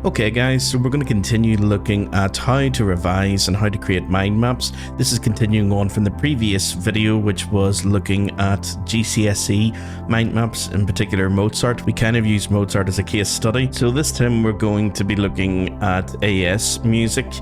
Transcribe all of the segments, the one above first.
Okay guys, so we're going to continue looking at how to revise and how to create mind maps. This is continuing on from the previous video, which was looking at GCSE mind maps, in particular Mozart. We kind of use Mozart as a case study. So this time we're going to be looking at AS music,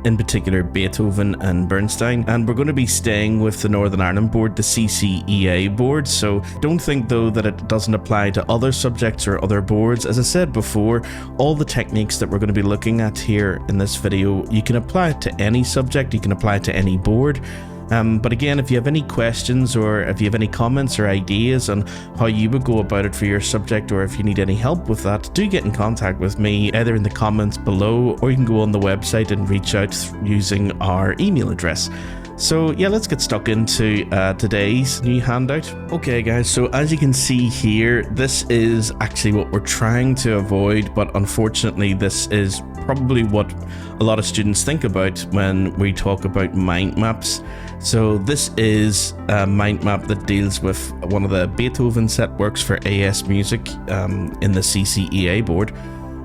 in particular Beethoven and Bernstein, and we're going to be staying with the Northern Ireland board, the CCEA board. So don't think though that it doesn't apply to other subjects or other boards. As I said before, all the techniques that we're going to be looking at here in this video, you can apply it to any subject, you can apply it to any board. But again, if you have any questions or if you have any comments or ideas on how you would go about it for your subject, or if you need any help with that, do get in contact with me either in the comments below, or you can go on the website and reach out using our email address. So yeah, let's get stuck into today's new handout. Okay guys, so as you can see here, this is actually what we're trying to avoid, but unfortunately this is probably what a lot of students think about when we talk about mind maps. So this is a mind map that deals with one of the Beethoven set works for AS music in the CCEA board.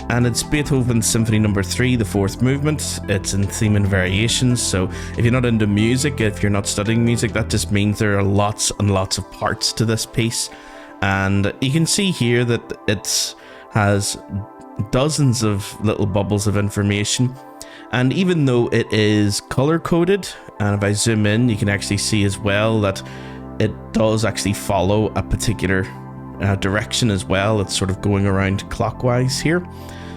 And it's Beethoven's Symphony No. 3, the fourth movement. It's in theme and variations. So if you're not into music, if you're not studying music, that just means there are lots and lots of parts to this piece. And you can see here that it has dozens of little bubbles of information. And even though it is color coded, and if I zoom in, you can actually see as well that it does actually follow a particular direction as well. It's sort of going around clockwise here.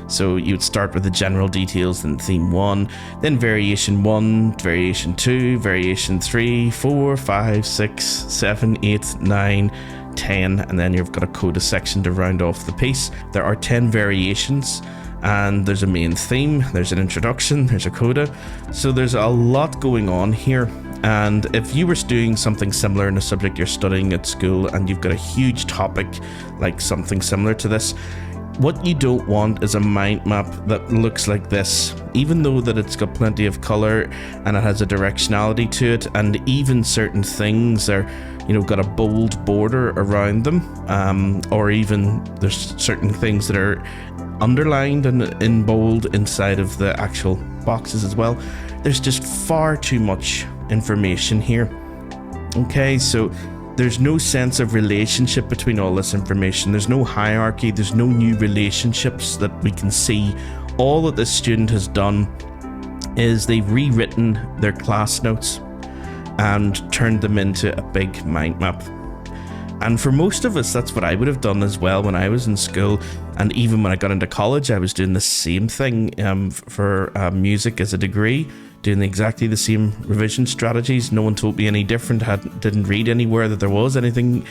So you would start with the general details in theme 1, then variation 1, variation 2, variation 3, 4, 5, 6, 7, 8, 9, 10, and then you've got a coda section to round off the piece. There are 10 variations, and there's a main theme, there's an introduction, there's a coda. So there's a lot going on here. And if you were doing something similar in a subject you're studying at school and you've got a huge topic like something similar to this, what you don't want is a mind map that looks like this, even though that it's got plenty of color and it has a directionality to it, and even certain things are, you know, got a bold border around them, or even there's certain things that are underlined and in bold inside of the actual boxes as well. There's just far too much information here. Okay, so there's no sense of relationship between all this information. There's no hierarchy, there's no new relationships that we can see. All that this student has done is they've rewritten their class notes and turned them into a big mind map. And for most of us, that's what I would have done as well when I was in school. And even when I got into college, I was doing the same thing for music as a degree, doing exactly the same revision strategies. No one told me any different, didn't read anywhere that there was anything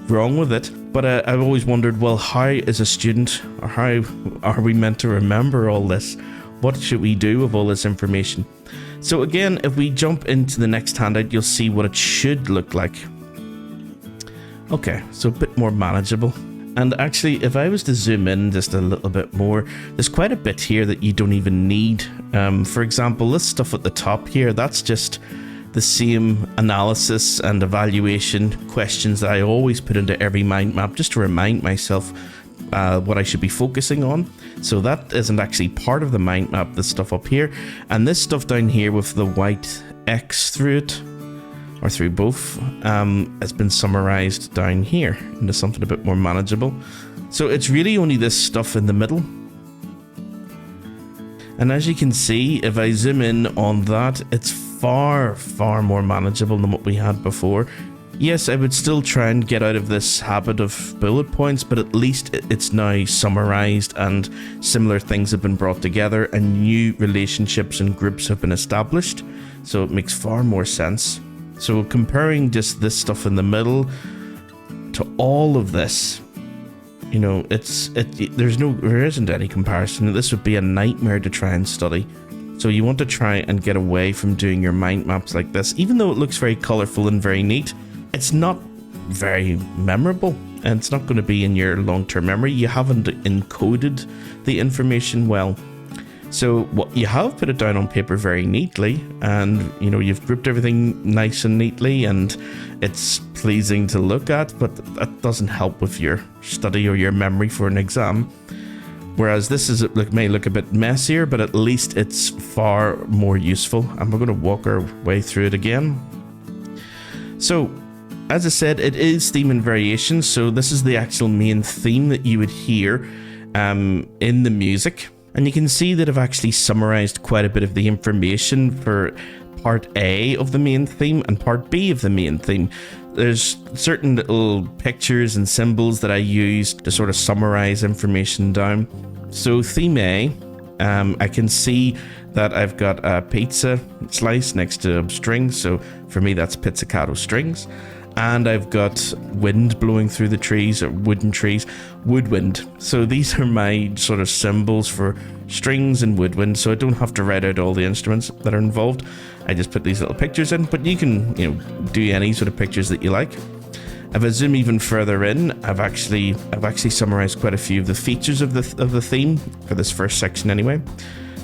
wrong with it. But I've always wondered, well, how as a student, or how are we meant to remember all this? What should we do with all this information? So again, if we jump into the next handout, you'll see what it should look like. Okay, so a bit more manageable. And actually, if I was to zoom in just a little bit more, there's quite a bit here that you don't even need. For example, this stuff at the top here, that's just the same analysis and evaluation questions that I always put into every mind map, just to remind myself what I should be focusing on. So that isn't actually part of the mind map, this stuff up here. And this stuff down here with the white X through it, or through both, has been summarized down here into something a bit more manageable. So it's really only this stuff in the middle. And as you can see, if I zoom in on that, it's far, far more manageable than what we had before. Yes, I would still try and get out of this habit of bullet points, but at least it's now summarized and similar things have been brought together and new relationships and groups have been established. So it makes far more sense. So comparing just this stuff in the middle to all of this, you know, there isn't any comparison. This would be a nightmare to try and study. So you want to try and get away from doing your mind maps like this. Even though it looks very colorful and very neat, it's not very memorable, and it's not going to be in your long-term memory. You haven't encoded the information well. So what you have put it down on paper very neatly, and you know, you've grouped everything nice and neatly, and it's pleasing to look at, but that doesn't help with your study or your memory for an exam. Whereas this may look a bit messier, but at least it's far more useful. And we're going to walk our way through it again. So, as I said, it is theme and variation. So this is the actual main theme that you would hear in the music. And you can see that I've actually summarized quite a bit of the information for part A of the main theme and part B of the main theme. There's certain little pictures and symbols that I use to sort of summarize information down. So theme A, I can see that I've got a pizza slice next to strings. So for me, that's pizzicato strings. And I've got wind blowing through the trees, or wooden trees, woodwind. So these are my sort of symbols for strings and woodwind. So I don't have to write out all the instruments that are involved. I just put these little pictures in, but you can, do any sort of pictures that you like. If I zoom even further in, I've actually summarized quite a few of the features of the theme for this first section anyway.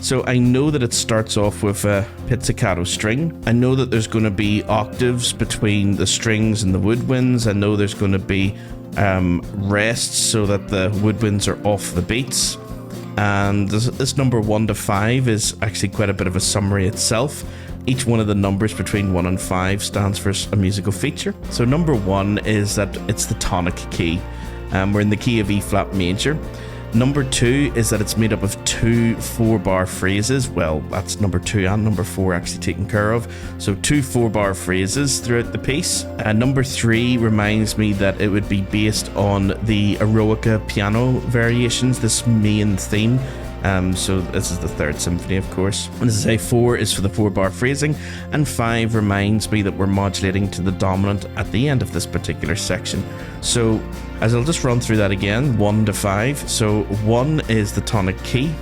So I know that it starts off with a pizzicato string. I know that there's going to be octaves between the strings and the woodwinds. I know there's going to be rests so that the woodwinds are off the beats. And this number 1 to 5 is actually quite a bit of a summary itself. Each one of the numbers between 1 and 5 stands for a musical feature. So number 1 is that it's the tonic key. We're in the key of E flat major. Number 2 is that it's made up of 2 4-bar phrases. Well, that's number 2 and number 4 actually taken care of. So 2 4-bar phrases throughout the piece. Number 3 reminds me that it would be based on the Eroica piano variations, this main theme. So this is the 3rd symphony, of course. And as I say, 4 is for the 4-bar phrasing, and 5 reminds me that we're modulating to the dominant at the end of this particular section. So as I'll just run through that again, 1 to 5. So 1 is the tonic key.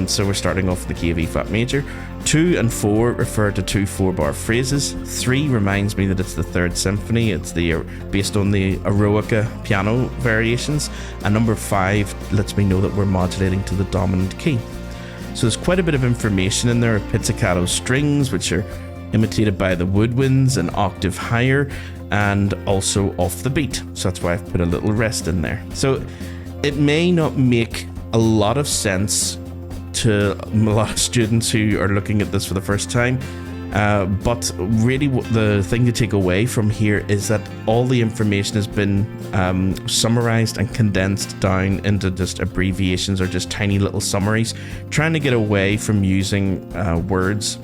So we're starting off with the key of E flat major. 2 and 4 refer to 2 4-bar phrases. 3 reminds me that it's the 3rd symphony. It's based on the Eroica piano variations. And number 5 lets me know that we're modulating to the dominant key. So there's quite a bit of information in there. Pizzicato strings, which are imitated by the woodwinds, an octave higher, and also off the beat. So that's why I've put a little rest in there. So it may not make a lot of sense to a lot of students who are looking at this for the first time, but really the thing to take away from here is that all the information has been summarized and condensed down into just abbreviations or just tiny little summaries, trying to get away from using words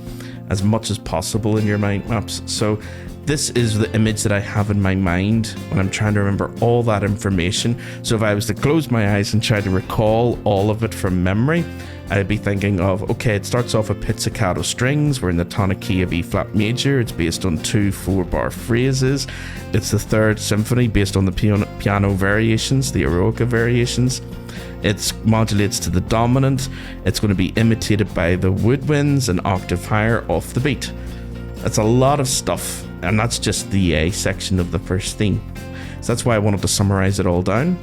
as much as possible in your mind maps. So this is the image that I have in my mind when I'm trying to remember all that information. So if I was to close my eyes and try to recall all of it from memory, I'd be thinking of, okay, it starts off with pizzicato strings. We're in the tonic key of E flat major. It's based on 2 4-bar phrases. It's the 3rd symphony based on the piano variations, the Eroica variations. It modulates to the dominant. It's going to be imitated by the woodwinds, an octave higher off the beat. That's a lot of stuff, and that's just the A section of the first theme. So that's why I wanted to summarize it all down.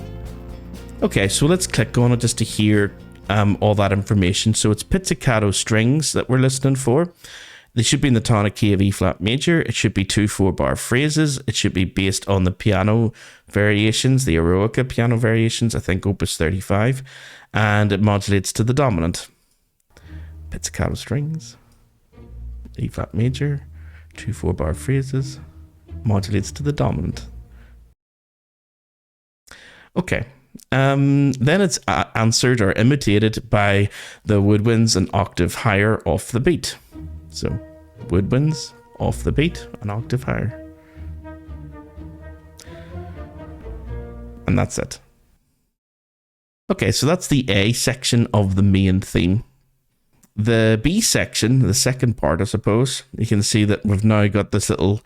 Okay, so let's click on it just to hear all that information. So it's pizzicato strings that we're listening for. They should be in the tonic key of E flat major. It should be 2 4-bar phrases. It should be based on the piano variations, the Eroica piano variations, I think opus 35, and it modulates to the dominant. Pizzicato strings, E flat major, 2 4-bar phrases, modulates to the dominant. Okay. Then it's answered or imitated by the woodwinds an octave higher off the beat. So woodwinds off the beat, an octave higher. And that's it. Okay, so that's the A section of the main theme. The B section, the second part, I suppose, you can see that we've now got this little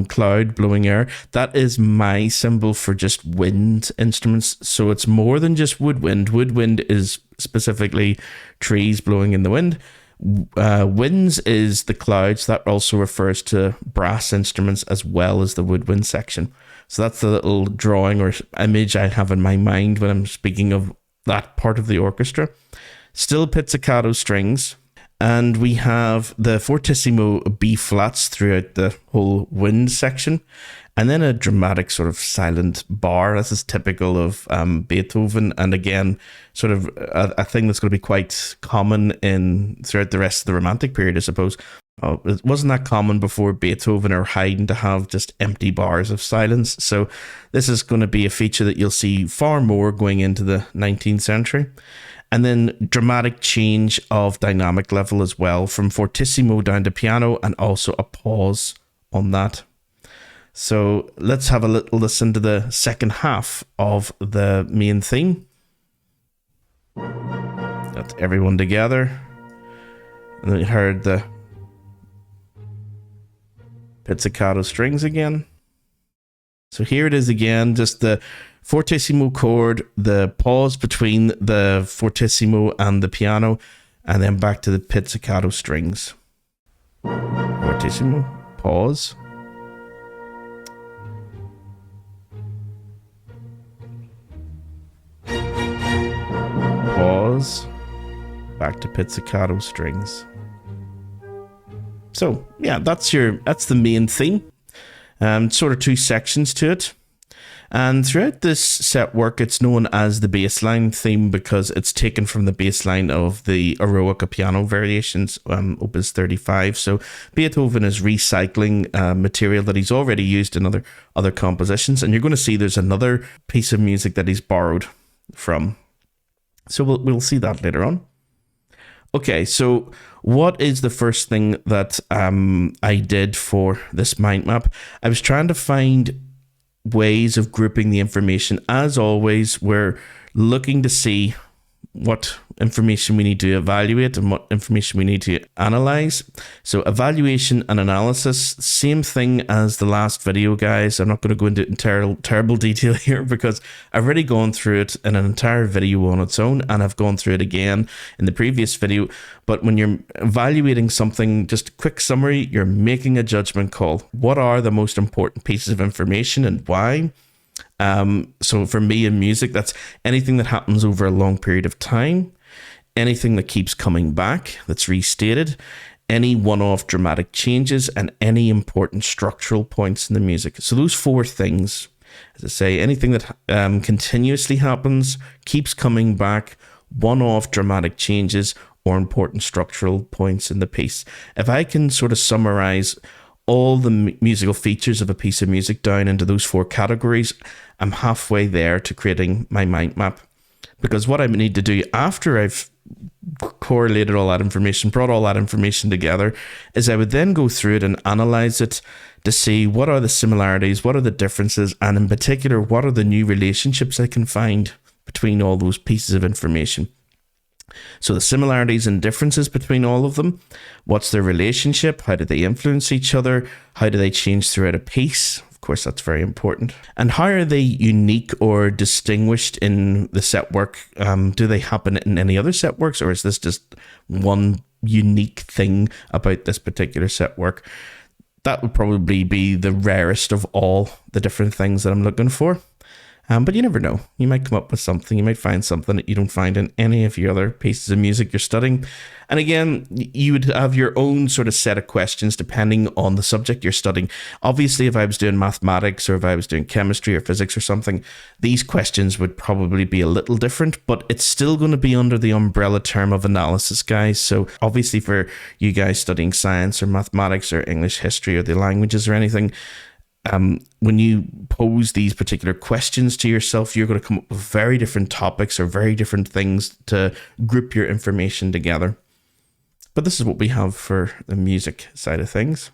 cloud blowing air. That is my symbol for just wind instruments. So it's more than just woodwind. Woodwind is specifically trees blowing in the wind. Winds is the clouds. That also refers to brass instruments as well as the woodwind section. So that's the little drawing or image I have in my mind when I'm speaking of that part of the orchestra. Still pizzicato strings. And we have the fortissimo B flats throughout the whole wind section. and then a dramatic sort of silent bar. This is typical of Beethoven, and again, sort of a thing that's going to be quite common throughout the rest of the Romantic period, I suppose. It wasn't that common before Beethoven or Haydn to have just empty bars of silence. So this is going to be a feature that you'll see far more going into the 19th century. And then dramatic change of dynamic level as well, from fortissimo down to piano, and also a pause on that. So let's have a little listen to the second half of the main theme. That's everyone together. And then you heard the pizzicato strings again. So here it is again, just the fortissimo chord, the pause between the fortissimo and the piano, and then back to the pizzicato strings. Fortissimo, pause. Pause, back to pizzicato strings. So yeah, that's the main theme. Sort of two sections to it. And throughout this set work, it's known as the bassline theme because it's taken from the bassline of the Eroica piano variations, Opus 35. So Beethoven is recycling material that he's already used in other compositions. And you're going to see there's another piece of music that he's borrowed from. So we'll see that later on. Okay, so what is the first thing that I did for this mind map? I was trying to find ways of grouping the information. As always, we're looking to see what information we need to evaluate and what information we need to analyze. So evaluation and analysis, same thing as the last video, guys. I'm not going to go into terrible detail here because I've already gone through it in an entire video on its own, and I've gone through it again in the previous video. But when you're evaluating something, just a quick summary, you're making a judgment call. What are the most important pieces of information and why? So for me in music, that's anything that happens over a long period of time, anything that keeps coming back, that's restated, any one-off dramatic changes, and any important structural points in the music. So those four things, as I say, anything that continuously happens, keeps coming back, one-off dramatic changes, or important structural points in the piece. If I can sort of summarize all the musical features of a piece of music down into those four categories, I'm halfway there to creating my mind map. Because what I need to do after I've correlated all that information, brought all that information together, is I would then go through it and analyze it to see what are the similarities, what are the differences, and in particular, what are the new relationships I can find between all those pieces of information. So the similarities and differences between all of them, what's their relationship, how do they influence each other, how do they change throughout a piece? Of course, that's very important. And how are they unique or distinguished in the set work? Do they happen in any other set works, or is this just one unique thing about this particular set work? That would probably be the rarest of all the different things that I'm looking for. But you never know. You might come up with something. You might find something that you don't find in any of your other pieces of music you're studying. And again, you would have your own sort of set of questions depending on the subject you're studying. Obviously, if I was doing mathematics or if I was doing chemistry or physics or something, these questions would probably be a little different, but it's still going to be under the umbrella term of analysis, guys. So obviously for you guys studying science or mathematics or English history or the languages or anything, when you pose these particular questions to yourself, you're going to come up with very different topics or very different things to group your information together. But this is what we have for the music side of things.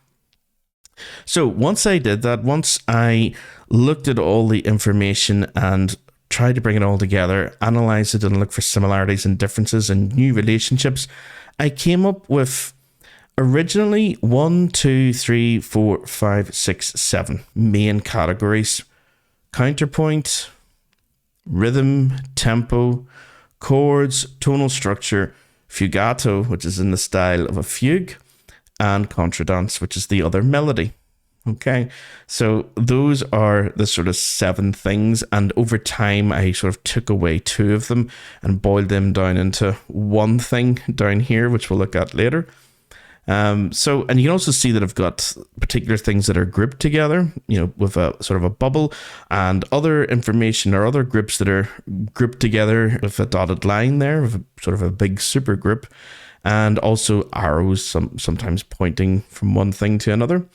So once I did that, once I looked at all the information and tried to bring it all together, analyze it and look for similarities and differences and new relationships, I came up with originally 1, 2, 3, 4, 5, 6, 7 main categories: counterpoint, rhythm, tempo, chords, tonal structure, fugato, which is in the style of a fugue, and contradance, which is the other melody. Okay, so those are the sort of 7 things, and over time I sort of took away 2 of them and boiled them down into one thing down here, which we'll look at later. So, and you can also see that I've got particular things that are grouped together, you know, with a sort of a bubble, and other information or other groups that are grouped together with a dotted line there, with a, sort of a big super group, and also arrows sometimes pointing from one thing to another.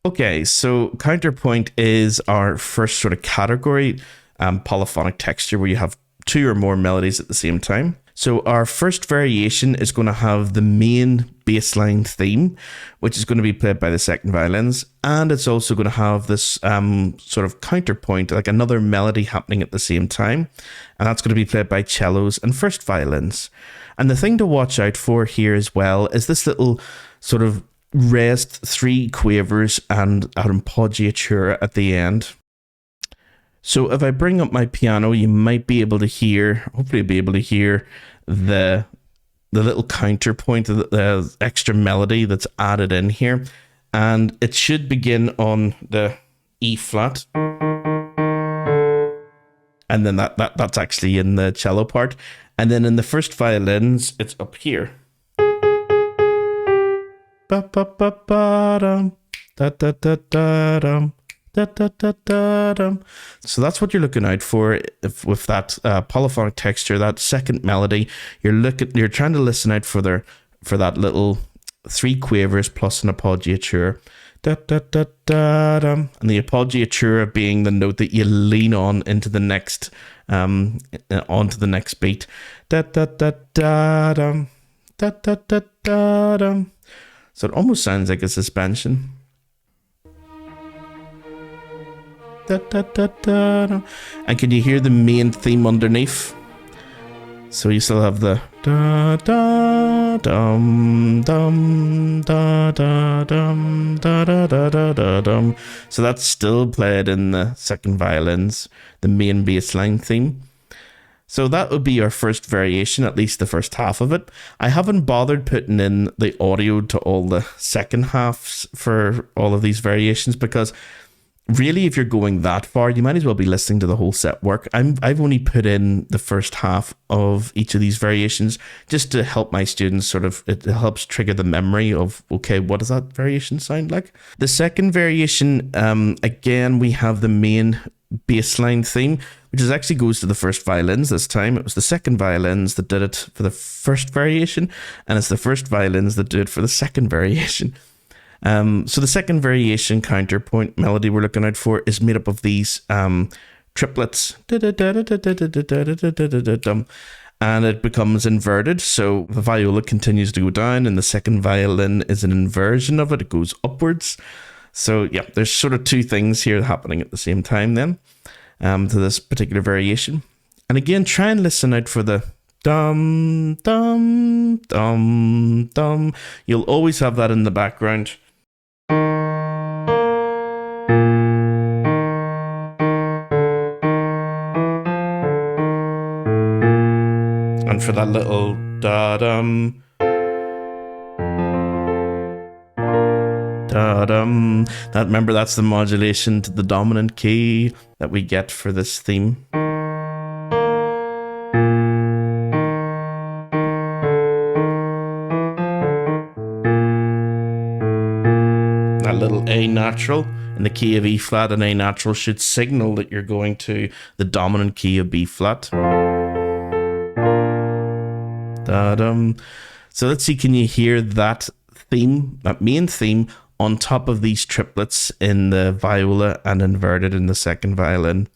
Okay, so counterpoint is our first sort of category, polyphonic texture, where you have two or more melodies at the same time. So our first variation is going to have the main bassline theme, which is going to be played by the second violins, and it's also going to have this sort of counterpoint, like another melody happening at the same time, and that's going to be played by cellos and first violins. And the thing to watch out for here as well is this little sort of rest, 3 quavers, and an appoggiatura at the end. So if I bring up my piano, you might be able to hear, hopefully be able to hear the little counterpoint, the extra melody that's added in here. And it should begin on the E flat. And then that's actually in the cello part. And then in the first violins, it's up here. Ba-ba-ba-ba-dum, da-da-da-da-dum. So that's what you're looking out for with that polyphonic texture, that second melody. You're trying to listen out for that little 3 quavers plus an appoggiatura. And the appoggiatura being the note that you lean on into the next onto the next beat. So it almost sounds like a suspension. And can you hear the main theme underneath? So you still have the da da dum dum da da dum da da da da da dum. So that's still played in the second violins, the main bass line theme. So that would be our first variation, at least the first half of it. I haven't bothered putting in the audio to all the second halves for all of these variations, because really, if you're going that far, you might as well be listening to the whole set work. I've only put in the first half of each of these variations just to help my students it helps trigger the memory of, okay, what does that variation sound like? The second variation, again, we have the main bassline theme, which actually goes to the first violins this time. It was the second violins that did it for the first variation, and it's the first violins that do it for the second variation. So the second variation counterpoint melody we're looking out for is made up of these triplets, and it becomes inverted. So the viola continues to go down, and the second violin is an inversion of it. It goes upwards. So yeah, there's sort of 2 things here happening at the same time then to this particular variation. And again, try and listen out for the dum, dum, dum, dum. You'll always have that in the background. And for that little da-dum, da-dum, remember that's the modulation to the dominant key that we get for this theme. That little A natural in the key of E flat and A natural should signal that you're going to the dominant key of B flat. Da-dum. So let's see, can you hear that theme, that main theme, on top of these triplets in the viola and inverted in the second violin?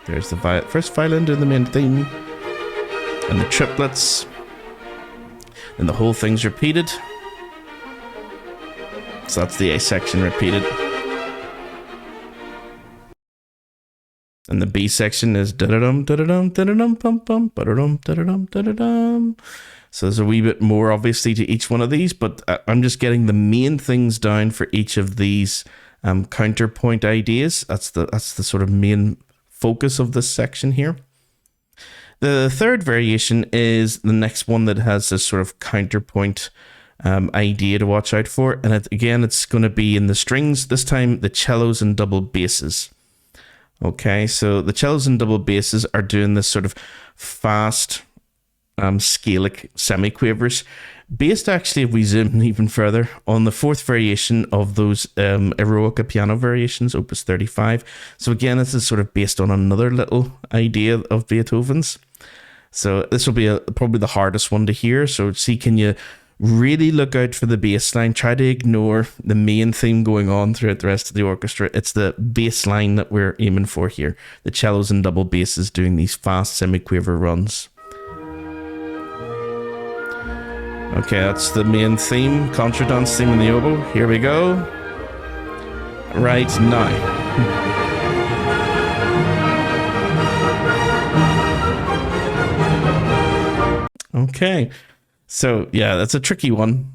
There's the first violin doing the main theme, and the triplets, and the whole thing's repeated. So that's the A section repeated. And the B section is da-da-dum, da-da-dum, da-da-dum, bum-bum, ba-da-dum, da-da-dum, da-da-dum. So there's a wee bit more, obviously, to each one of these, but I'm just getting the main things down for each of these counterpoint ideas. That's the sort of main focus of this section here. The third variation is the next one that has this sort of counterpoint idea to watch out for, and it's going to be in the strings, this time the cellos and double basses. Okay, so the cellos and double basses are doing this sort of fast scalic semiquavers, based actually, if we zoom even further, on the fourth variation of those Eroica piano variations, opus 35. So again, this is sort of based on another little idea of Beethoven's. So this will be probably the hardest one to hear. So see, can you really look out for the bass line? Try to ignore the main theme going on throughout the rest of the orchestra. It's the bass line that we're aiming for here. The cellos and double basses doing these fast semiquaver runs. Okay, that's the main theme, contradance theme in the oboe. Here we go. Right now. Okay, so yeah, that's a tricky one.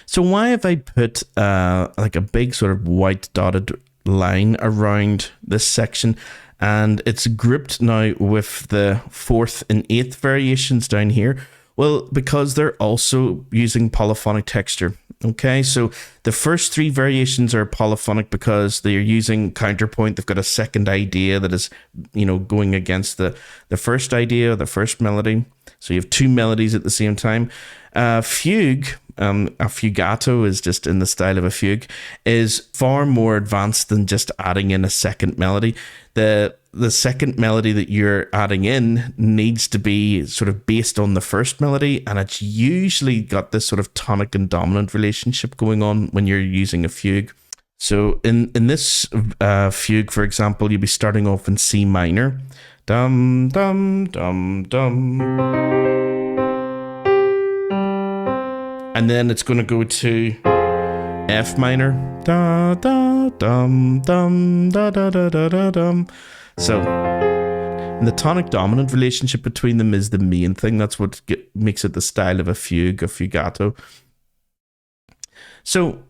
So why have I put like a big sort of white dotted line around this section, and it's grouped now with the fourth and eighth variations down here? Well, because they're also using polyphonic texture. Okay, so the first three variations are polyphonic because they're using counterpoint. They've got a second idea that is, going against the first idea, the first melody. So you have two melodies at the same time. Fugue, a fugato is just in the style of a fugue, is far more advanced than just adding in a second melody. The second melody that you're adding in needs to be sort of based on the first melody, and it's usually got this sort of tonic and dominant relationship going on when you're using a fugue. So in this fugue, for example, you'll be starting off in C minor. Dum, dum, dum, dum. And then it's going to go to F minor. Da, da, dum, dum, da, da, da, da, da, dum. So the tonic dominant relationship between them is the main thing. That's what makes it the style of a fugue, a fugato. So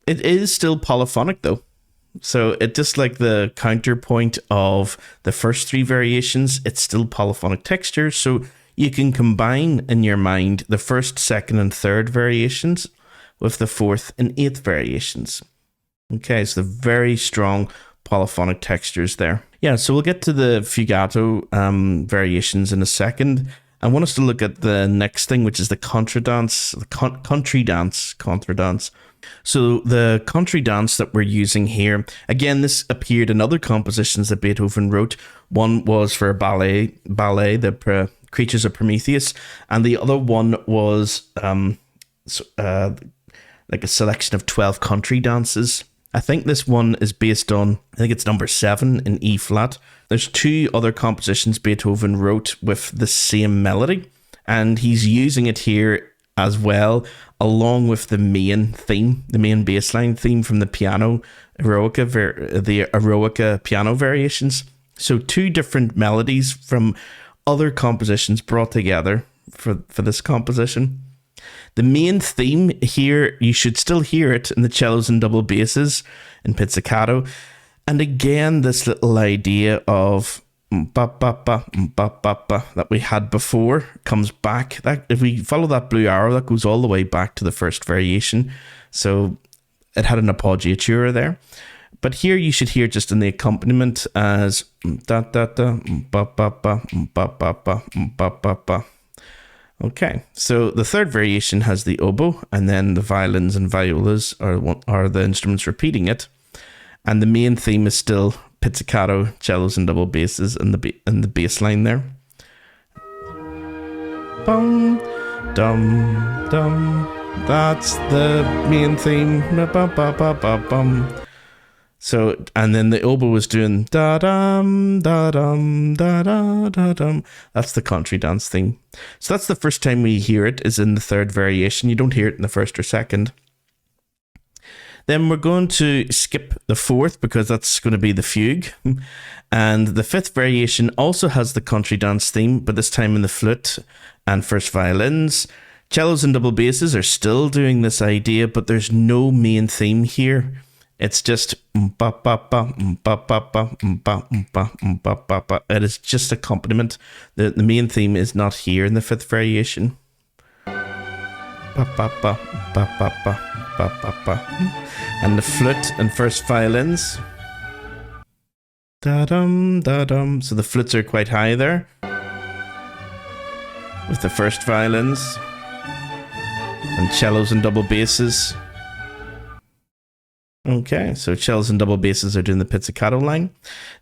it is still polyphonic though. So it just like the counterpoint of the first three variations, it's still polyphonic texture. So you can combine in your mind the first, second, and third variations with the fourth and eighth variations. Okay, so the very strong polyphonic textures there. Yeah, so we'll get to the fugato variations in a second. I want us to look at the next thing, which is the contradance, contradance. So the contradance that we're using here, again, this appeared in other compositions that Beethoven wrote. One was for a ballet, the Creatures of Prometheus, and the other one was like a selection of 12 country dances. I think this one is based on, I think it's number 7 in E flat. There's two other compositions Beethoven wrote with the same melody, and he's using it here as well, along with the main theme, the main bassline theme from the piano Eroica, the Eroica piano variations. So two different melodies from other compositions brought together for this composition. The main theme here, you should still hear it in the cellos and double basses in pizzicato. And again, this little idea of that we had before comes back. That if we follow that blue arrow, that goes all the way back to the first variation. So it had an appoggiatura there. But here you should hear just in the accompaniment as da da da ba ba ba ba ba ba ba ba ba. Okay, so the third variation has the oboe, and then the violins and violas are the instruments repeating it, and the main theme is still pizzicato, cellos and double basses, and the bass line there. Bum, dum, dum. That's the main theme. Ba ba ba ba bum. So, and then the oboe was doing da dum da dum da da da dum. That's the country dance theme. So that's the first time we hear it, is in the third variation. You don't hear it in the first or second. Then we're going to skip the fourth because that's going to be the fugue. And the fifth variation also has the country dance theme, but this time in the flute and first violins. Cellos and double basses are still doing this idea, but there's no main theme here. It's just ba ba ba ba ba ba ba ba ba ba ba. It is just accompaniment. The main theme is not here in the fifth variation. Ba ba ba ba ba ba ba ba ba. And the flute and first violins. Da dum da dum. So the flutes are quite high there. with the first violins and cellos and double basses. Okay, so cellos and double basses are doing the pizzicato line.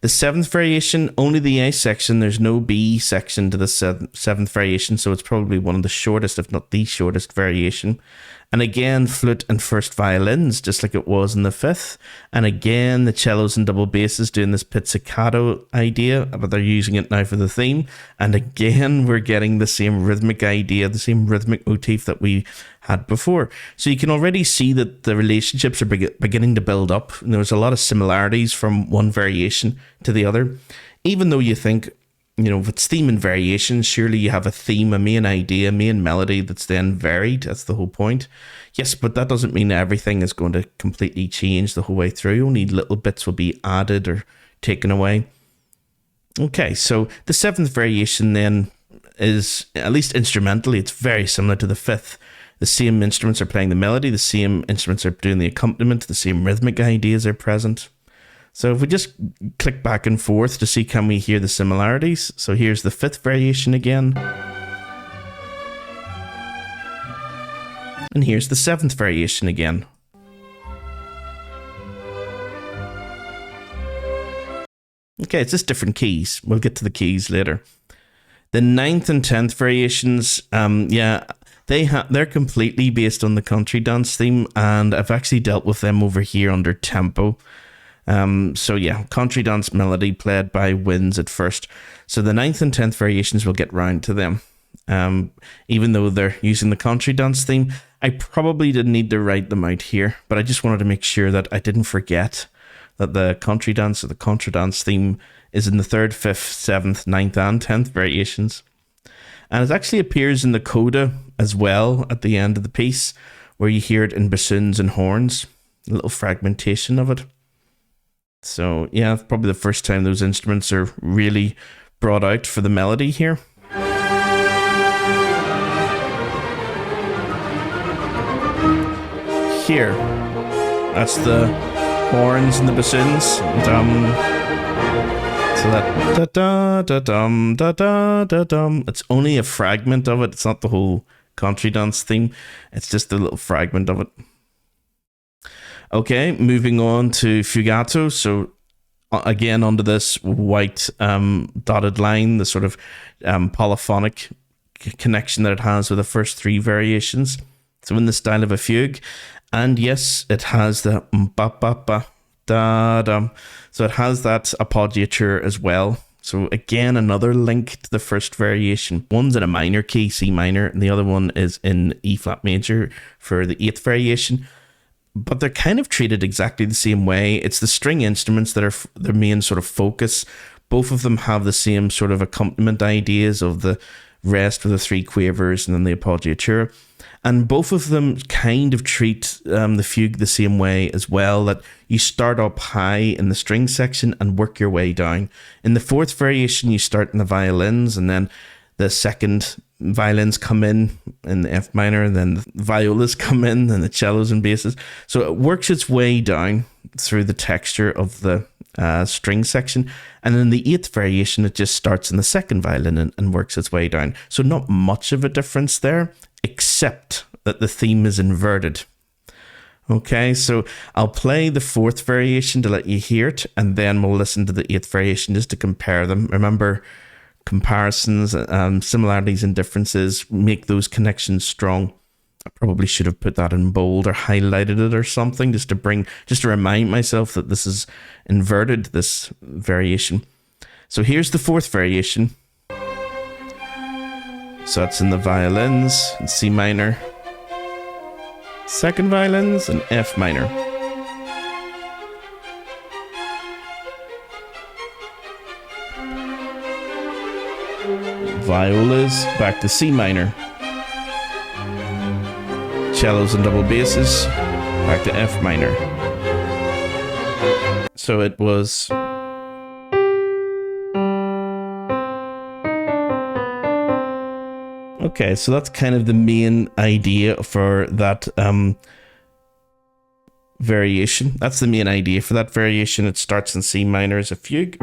The seventh variation, only the A section. There's no B section to the seventh variation, so it's probably one of the shortest, if not the shortest variation. And again, flute and first violins, just like it was in the fifth. And again, the cellos and double basses doing this pizzicato idea, but they're using it now for the theme. And again, we're getting the same rhythmic idea, the same rhythmic motif that we had before. So you can already see that the relationships are beginning to build up. And there's a lot of similarities from one variation to the other. Even though you think, you know, if it's theme and variation, surely you have a theme, a main idea, a main melody that's then varied. That's the whole point. Yes, but that doesn't mean everything is going to completely change the whole way through. Only little bits will be added or taken away. Okay, so the seventh variation then is, at least instrumentally, it's very similar to the fifth. The same instruments are playing the melody, the same instruments are doing the accompaniment, the same rhythmic ideas are present. So if we just click back and forth to see, can we hear the similarities? So here's the fifth variation again. And here's the seventh variation again. Okay, it's just different keys. We'll get to the keys later. The ninth and 10th variations, they're completely based on the country dance theme, and I've actually dealt with them over here under tempo. So yeah, country dance melody played by winds at first. So the 9th and 10th variations, we'll get round to them. Even though they're using the country dance theme, I probably didn't need to write them out here, but I just wanted to make sure that I didn't forget that the country dance or the contra dance theme is in the 3rd, 5th, 7th, 9th and 10th variations. And it actually appears in the coda as well at the end of the piece, where you hear it in bassoons and horns, a little fragmentation of it. So yeah, probably the first time those instruments are really brought out for the melody here. Here, that's the horns and the bassoons. So that da-da-da-dum, da-da-da-dum. It's only a fragment of it. It's not the whole country dance theme. It's just a little fragment of it. Okay, moving on to fugato. So again, onto this white dotted line, the sort of polyphonic connection that it has with the first three variations. So in the style of a fugue. And yes, it has the ba-ba-ba, da-dum. So it has that appoggiature as well. So again, another link to the first variation. One's in a minor key, C minor, and the other one is in E flat major for the 8th variation. But they're kind of treated exactly the same way. It's the string instruments that are their main sort of focus. Both of them have the same sort of accompaniment ideas of the rest with the 3 quavers and then the appoggiatura. And both of them kind of treat the fugue the same way as well, that you start up high in the string section and work your way down. In the 4th variation, you start in the violins, and then the second violins come in the F minor, and then the violas come in, and the cellos and basses. So it works its way down through the texture of the string section. And in the 8th variation, it just starts in the second violin and works its way down. So not much of a difference there, except that the theme is inverted. Okay, so I'll play the 4th variation to let you hear it, and then we'll listen to the 8th variation just to compare them. Remember, comparisons, similarities and differences make those connections strong. I probably should have put that in bold or highlighted it or something just to remind myself that this is inverted, this variation. So here's the 4th variation. So that's in the violins, in C minor, second violins, and F minor. Violas, back to C minor. Cellos and double basses, back to F minor. So it was... Okay, so that's kind of the main idea for that variation. That's the main idea for that variation. It starts in C minor as a fugue.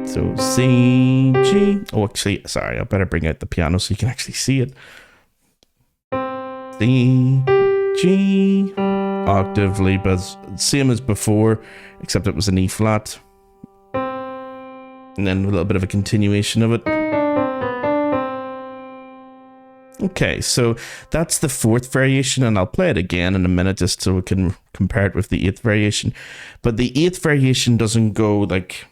So C, G. Oh, actually, sorry, I better bring out the piano so you can actually see it. C, G, octave leap, as same as before, except it was an E flat. And then a little bit of a continuation of it. Okay, so that's the fourth variation, and I'll play it again in a minute just so we can compare it with the eighth variation. But the eighth variation doesn't go like...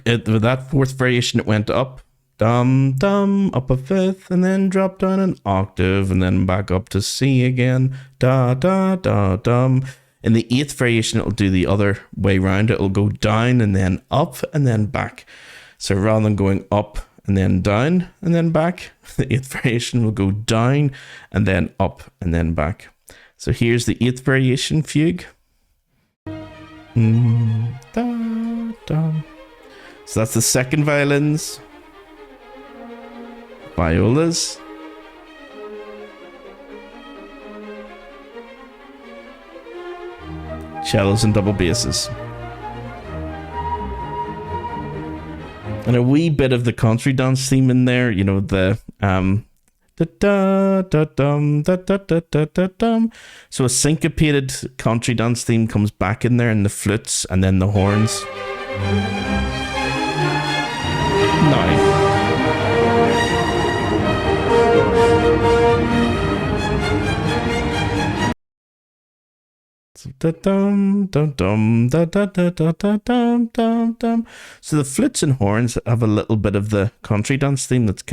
with that fourth variation, it went up, dum, dum, up a fifth, and then drop down an octave, and then back up to C again, da, da, da, dum. In the eighth variation, it'll do the other way around. It'll go down and then up and then back. So rather than going up and then down and then back, the eighth variation will go down and then up and then back. So here's the eighth variation fugue. Da, da. So that's the second violins, violas, cellos and double basses. And a wee bit of the country dance theme in there, you know, the da da da dum da da da da da dum. So a syncopated country dance theme comes back in there, and the flutes and then the horns. Now. Dum dum dum da da da da da dum dum dum. So the flutes and horns have a little bit of the country dance theme that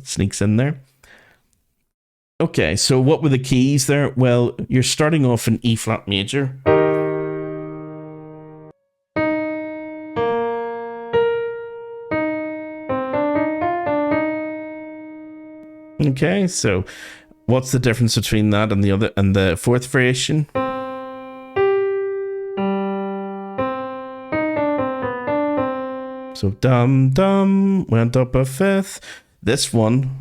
sneaks in there. Okay, so what were the keys there? Well, you're starting off in E flat major. Okay, so what's the difference between that and the fourth variation? So dum dum went up a fifth. This one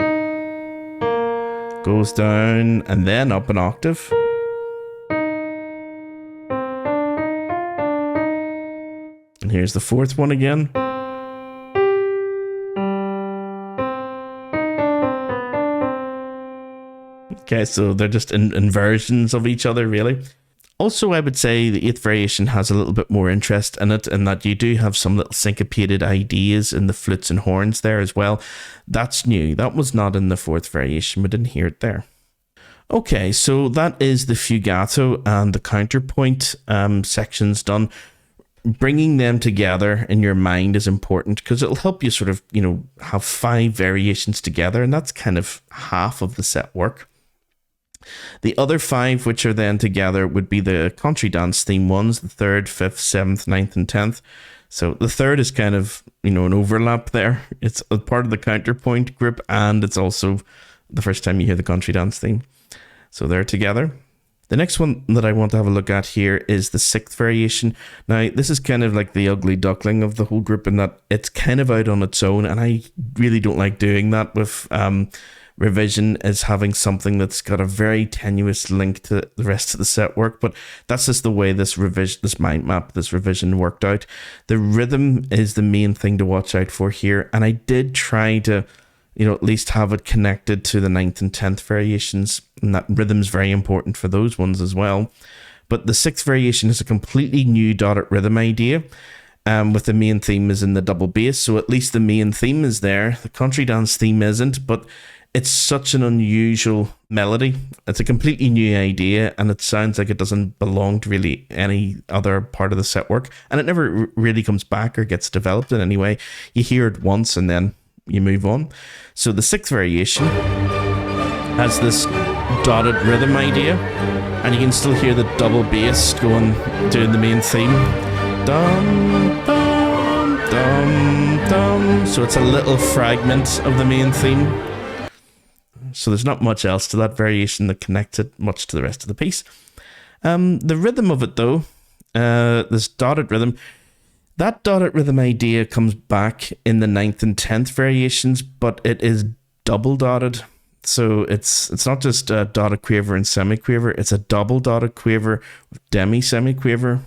goes down and then up an octave. And here's the fourth one again. Okay, so they're just inversions of each other, really. Also, I would say the eighth variation has a little bit more interest in it, in that you do have some little syncopated ideas in the flutes and horns there as well. That's new. That was not in the fourth variation. We didn't hear it there. Okay, so that is the fugato and the counterpoint sections done. Bringing them together in your mind is important because it'll help you sort of, you know, have 5 variations together, and that's kind of half of the set work. The other 5, which are then together, would be the country dance theme ones, the 3rd, 5th, 7th, 9th, and 10th. So the 3rd is kind of, you know, an overlap there. It's a part of the counterpoint group, and it's also the first time you hear the country dance theme. So they're together. The next one that I want to have a look at here is the 6th variation. Now, this is kind of like the ugly duckling of the whole group in that it's kind of out on its own, and I really don't like doing that with revision, is having something that's got a very tenuous link to the rest of the set work. But that's just the way this mind map, this revision worked out. The rhythm is the main thing to watch out for here, and I did try to, you know, at least have it connected to the 9th and 10th variations, and that rhythm's very important for those ones as well. But the 6th variation is a completely new dotted rhythm idea, with the main theme is in the double bass, so at least the main theme is there. The country dance theme isn't, but it's such an unusual melody. It's a completely new idea, and it sounds like it doesn't belong to really any other part of the set work, and it never really comes back or gets developed in any way. You hear it once and then you move on. So the 6th variation has this dotted rhythm idea, and you can still hear the double bass doing the main theme. Dum, dum, dum, dum. So it's a little fragment of the main theme. So there's not much else to that variation that connects it much to the rest of the piece. The rhythm of it, though, this dotted rhythm, that dotted rhythm idea comes back in the 9th and 10th variations, but it is double dotted. So it's not just a dotted quaver and semiquaver, it's a double dotted quaver with demi-semiquaver.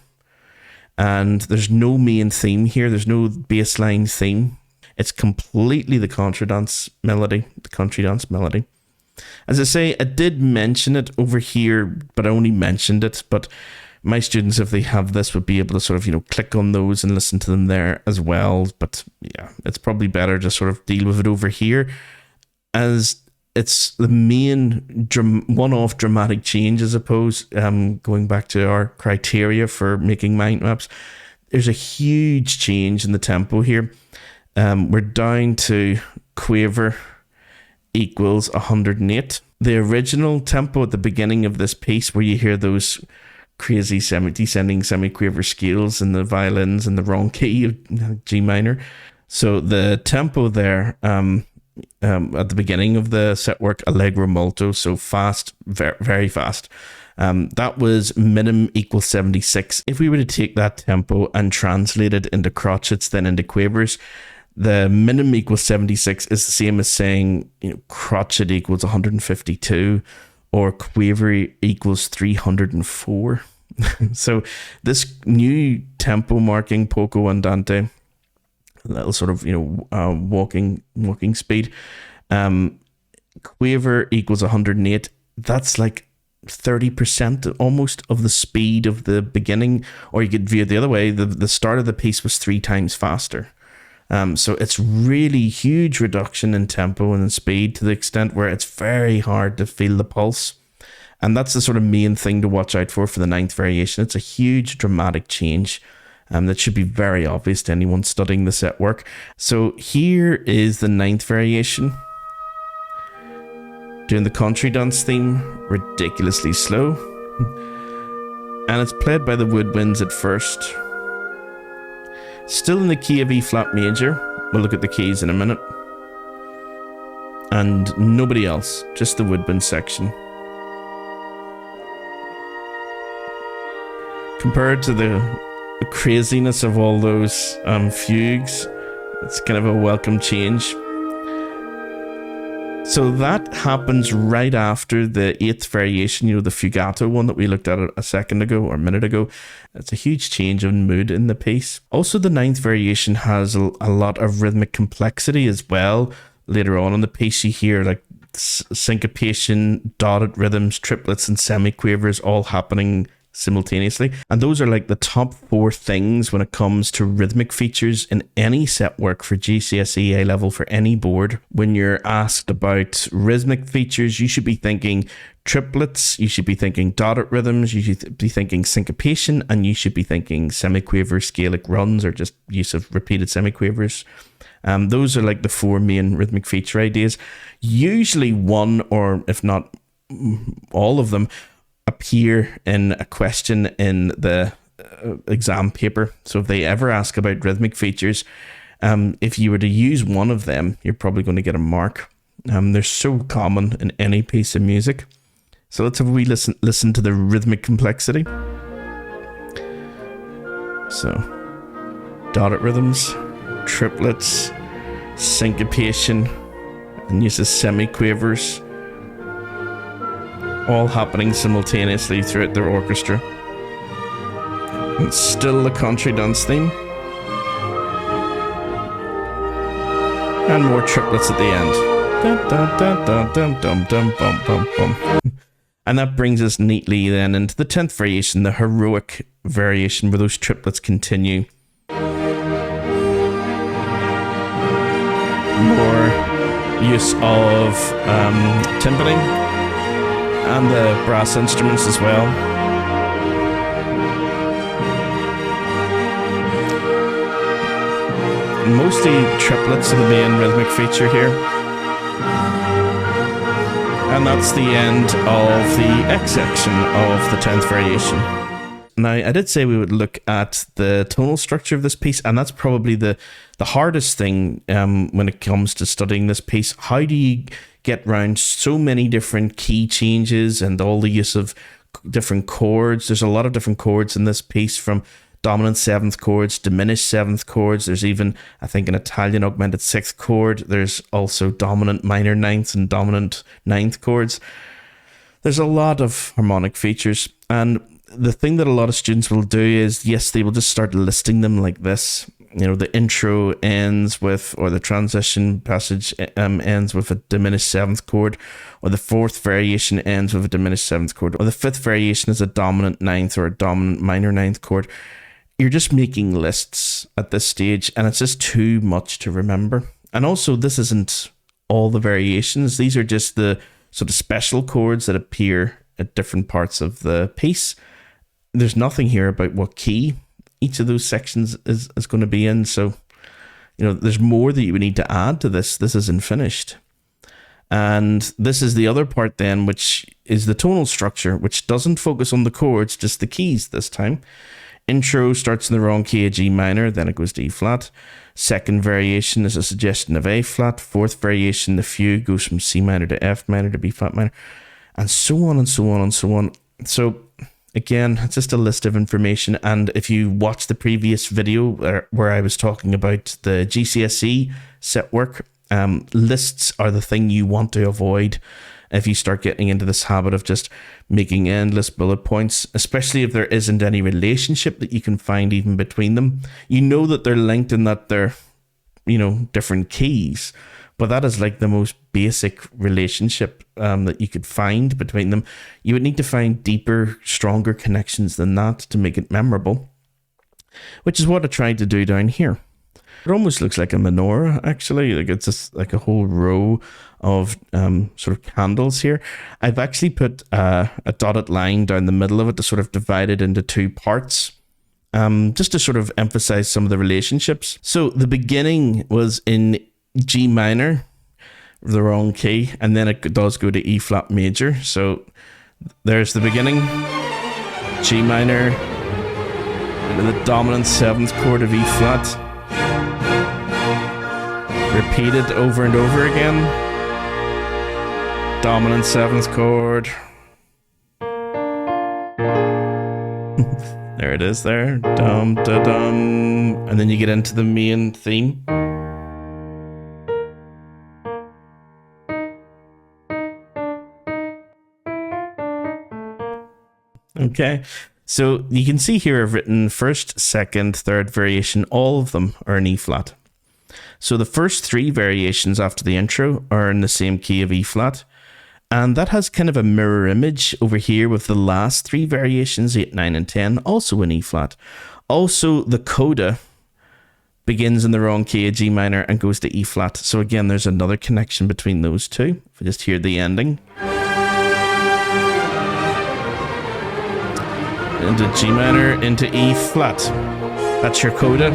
And there's no main theme here. There's no baseline theme. It's completely the contradance melody, the country dance melody. As I say, I did mention it over here, but I only mentioned it. But my students, if they have this, would be able to sort of, click on those and listen to them there as well. But yeah, it's probably better to sort of deal with it over here, as it's the main one-off dramatic change, I suppose, going back to our criteria for making mind maps. There's a huge change in the tempo here. We're down to quaver equals 108. The original tempo at the beginning of this piece, where you hear those crazy descending semi-quaver scales and the violins in the wrong key of G minor. So the tempo there, at the beginning of the set work, allegro molto, so fast, very, very fast. That was minim equals 76. If we were to take that tempo and translate it into crotchets, then into quavers, the minim equals 76 is the same as saying, crotchet equals 152 or quaver equals 304. So this new tempo marking, poco andante, little sort of, walking speed, quaver equals 108. That's like 30% almost of the speed of the beginning, or you could view it the other way. The start of the piece was 3 times faster. So it's really huge reduction in tempo and in speed, to the extent where it's very hard to feel the pulse. And that's the sort of main thing to watch out for the ninth variation. It's a huge dramatic change. That should be very obvious to anyone studying the set work. So here is the ninth variation. Doing the country dance theme, ridiculously slow. And it's played by the woodwinds at first. Still in the key of E flat major. We'll look at the keys in a minute. And nobody else, just the woodwind section. Compared to the craziness of all those fugues, it's kind of a welcome change. So that happens right after the eighth variation, the fugato one that we looked at a second ago or a minute ago. It's a huge change in mood in the piece. Also, the ninth variation has a lot of rhythmic complexity as well. Later on in the piece, you hear like syncopation, dotted rhythms, triplets, and semiquavers all happening simultaneously. And those are like the top 4 things when it comes to rhythmic features in any set work for GCSE A level for any board. When you're asked about rhythmic features, you should be thinking triplets, you should be thinking dotted rhythms, you should be thinking syncopation, and you should be thinking semiquaver, scalic runs, or just use of repeated semiquavers. Those are like the 4 main rhythmic feature ideas. Usually one, or if not all of them, appear in a question in the exam paper. So if they ever ask about rhythmic features, if you were to use one of them, you're probably going to get a mark. They're so common in any piece of music. So let's have a wee listen to the rhythmic complexity. So, dotted rhythms, triplets, syncopation, and uses semiquavers, all happening simultaneously throughout the orchestra. It's still the country dance theme. And more triplets at the end. Dun, dun, dun, dun, dun, dum, dum, bum, bum, bum. And that brings us neatly then into the 10th variation, the heroic variation, where those triplets continue. More use of timpani and the brass instruments as well. Mostly triplets are the main rhythmic feature here. And that's the end of the X section of the 10th variation. Now, I did say we would look at the tonal structure of this piece, and that's probably the hardest thing when it comes to studying this piece. How do you get around so many different key changes and all the use of different chords? There's a lot of different chords in this piece, from dominant 7th chords, diminished 7th chords. There's even, I think, an Italian augmented 6th chord. There's also dominant minor 9th and dominant 9th chords. There's a lot of harmonic features, and the thing that a lot of students will do is, yes, they will just start listing them like this. You know, the intro ends with, or the transition passage ends with a diminished seventh chord, or the fourth variation ends with a diminished seventh chord, or the fifth variation is a dominant ninth or a dominant minor ninth chord. You're just making lists at this stage, and it's just too much to remember. And also, this isn't all the variations. These are just the sort of special chords that appear at different parts of the piece. There's nothing here about what key each of those sections is going to be in. So, you know, there's more that you would need to add to this. This isn't finished. And this is the other part then, which is the tonal structure, which doesn't focus on the chords, just the keys this time. Intro starts in the wrong key of G minor, then it goes to E flat. Second variation is a suggestion of A flat. Fourth variation, the fugue, goes from C minor to F minor to B flat minor, and so on and so on and so on. So again, it's just a list of information. And if you watch the previous video where I was talking about the GCSE set work, lists are the thing you want to avoid if you start getting into this habit of just making endless bullet points, especially if there isn't any relationship that you can find even between them. You know that they're linked and that they're, you know, different keys, but that is like the most basic relationship that you could find between them. You would need to find deeper, stronger connections than that to make it memorable, which is what I tried to do down here. It almost looks like a menorah, actually. Like it's just like a whole row of sort of candles here. I've actually put a dotted line down the middle of it to sort of divide it into two parts, just to sort of emphasize some of the relationships. So the beginning was in G minor, the wrong key, and then it does go to E flat major. So there's the beginning, G minor, into the dominant seventh chord of E flat. Repeated over and over again. Dominant seventh chord. There it is there. Dum da dum. And then you get into the main theme. Okay. So you can see here I've written first, second, third variation. All of them are in E flat. So the first three variations after the intro are in the same key of E flat. And that has kind of a mirror image over here with the last three variations, 8, 9, and 10, also in E flat. Also, the coda begins in the wrong key of G minor and goes to E flat. So again, there's another connection between those two. If we just hear the ending. Into G minor, into E flat. That's your coda.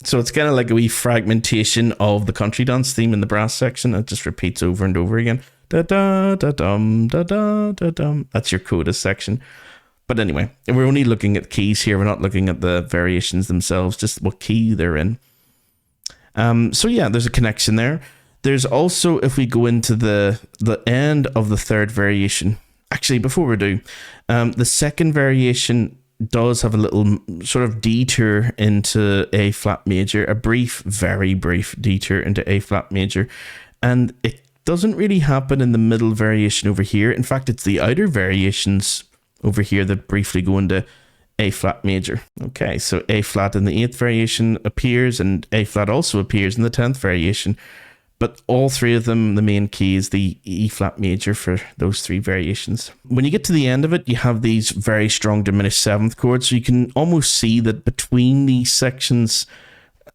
So it's kind of like a wee fragmentation of the country dance theme in the brass section. It just repeats over and over again. Da da da dum da da da dum. That's your coda section. But anyway, we're only looking at keys here. We're not looking at the variations themselves, just what key they're in. So yeah, there's a connection there. There's also, if we go into the end of the third variation, actually before we do, the second variation does have a little sort of detour into A flat major, a brief, very brief detour into A flat major, and it doesn't really happen in the middle variation over here. In fact, it's the outer variations over here that briefly go into A flat major. Okay, so A flat in the 8th variation appears, and A flat also appears in the 10th variation. But all three of them, the main key is the E flat major for those three variations. When you get to the end of it, you have these very strong diminished seventh chords. So you can almost see that between these sections,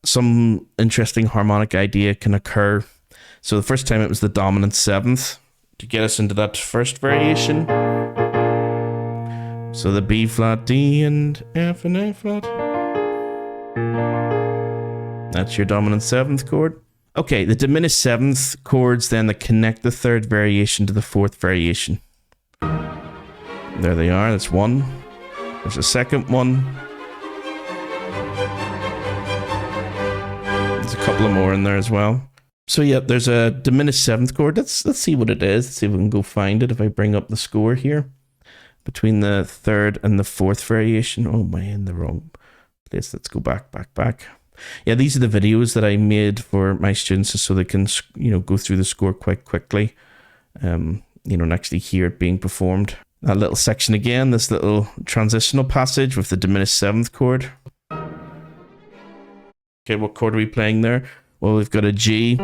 some interesting harmonic idea can occur. So the first time it was the dominant seventh to get us into that first variation. So the B flat, D, and F and A flat. That's your dominant seventh chord. Okay, the diminished seventh chords then that connect the third variation to the fourth variation. There they are, that's one. There's a second one. There's a couple of more in there as well. So yeah, there's a diminished seventh chord. Let's see what it is. Let's see if we can go find it if I bring up the score here. Between the third and the fourth variation. Oh, am I in the wrong place? Let's go back. Yeah, these are the videos that I made for my students so they can, you know, go through the score quite quickly. you don't actually hear it being performed. That little section again, this little transitional passage with the diminished 7th chord. Okay, what chord are we playing there? Well, we've got a G,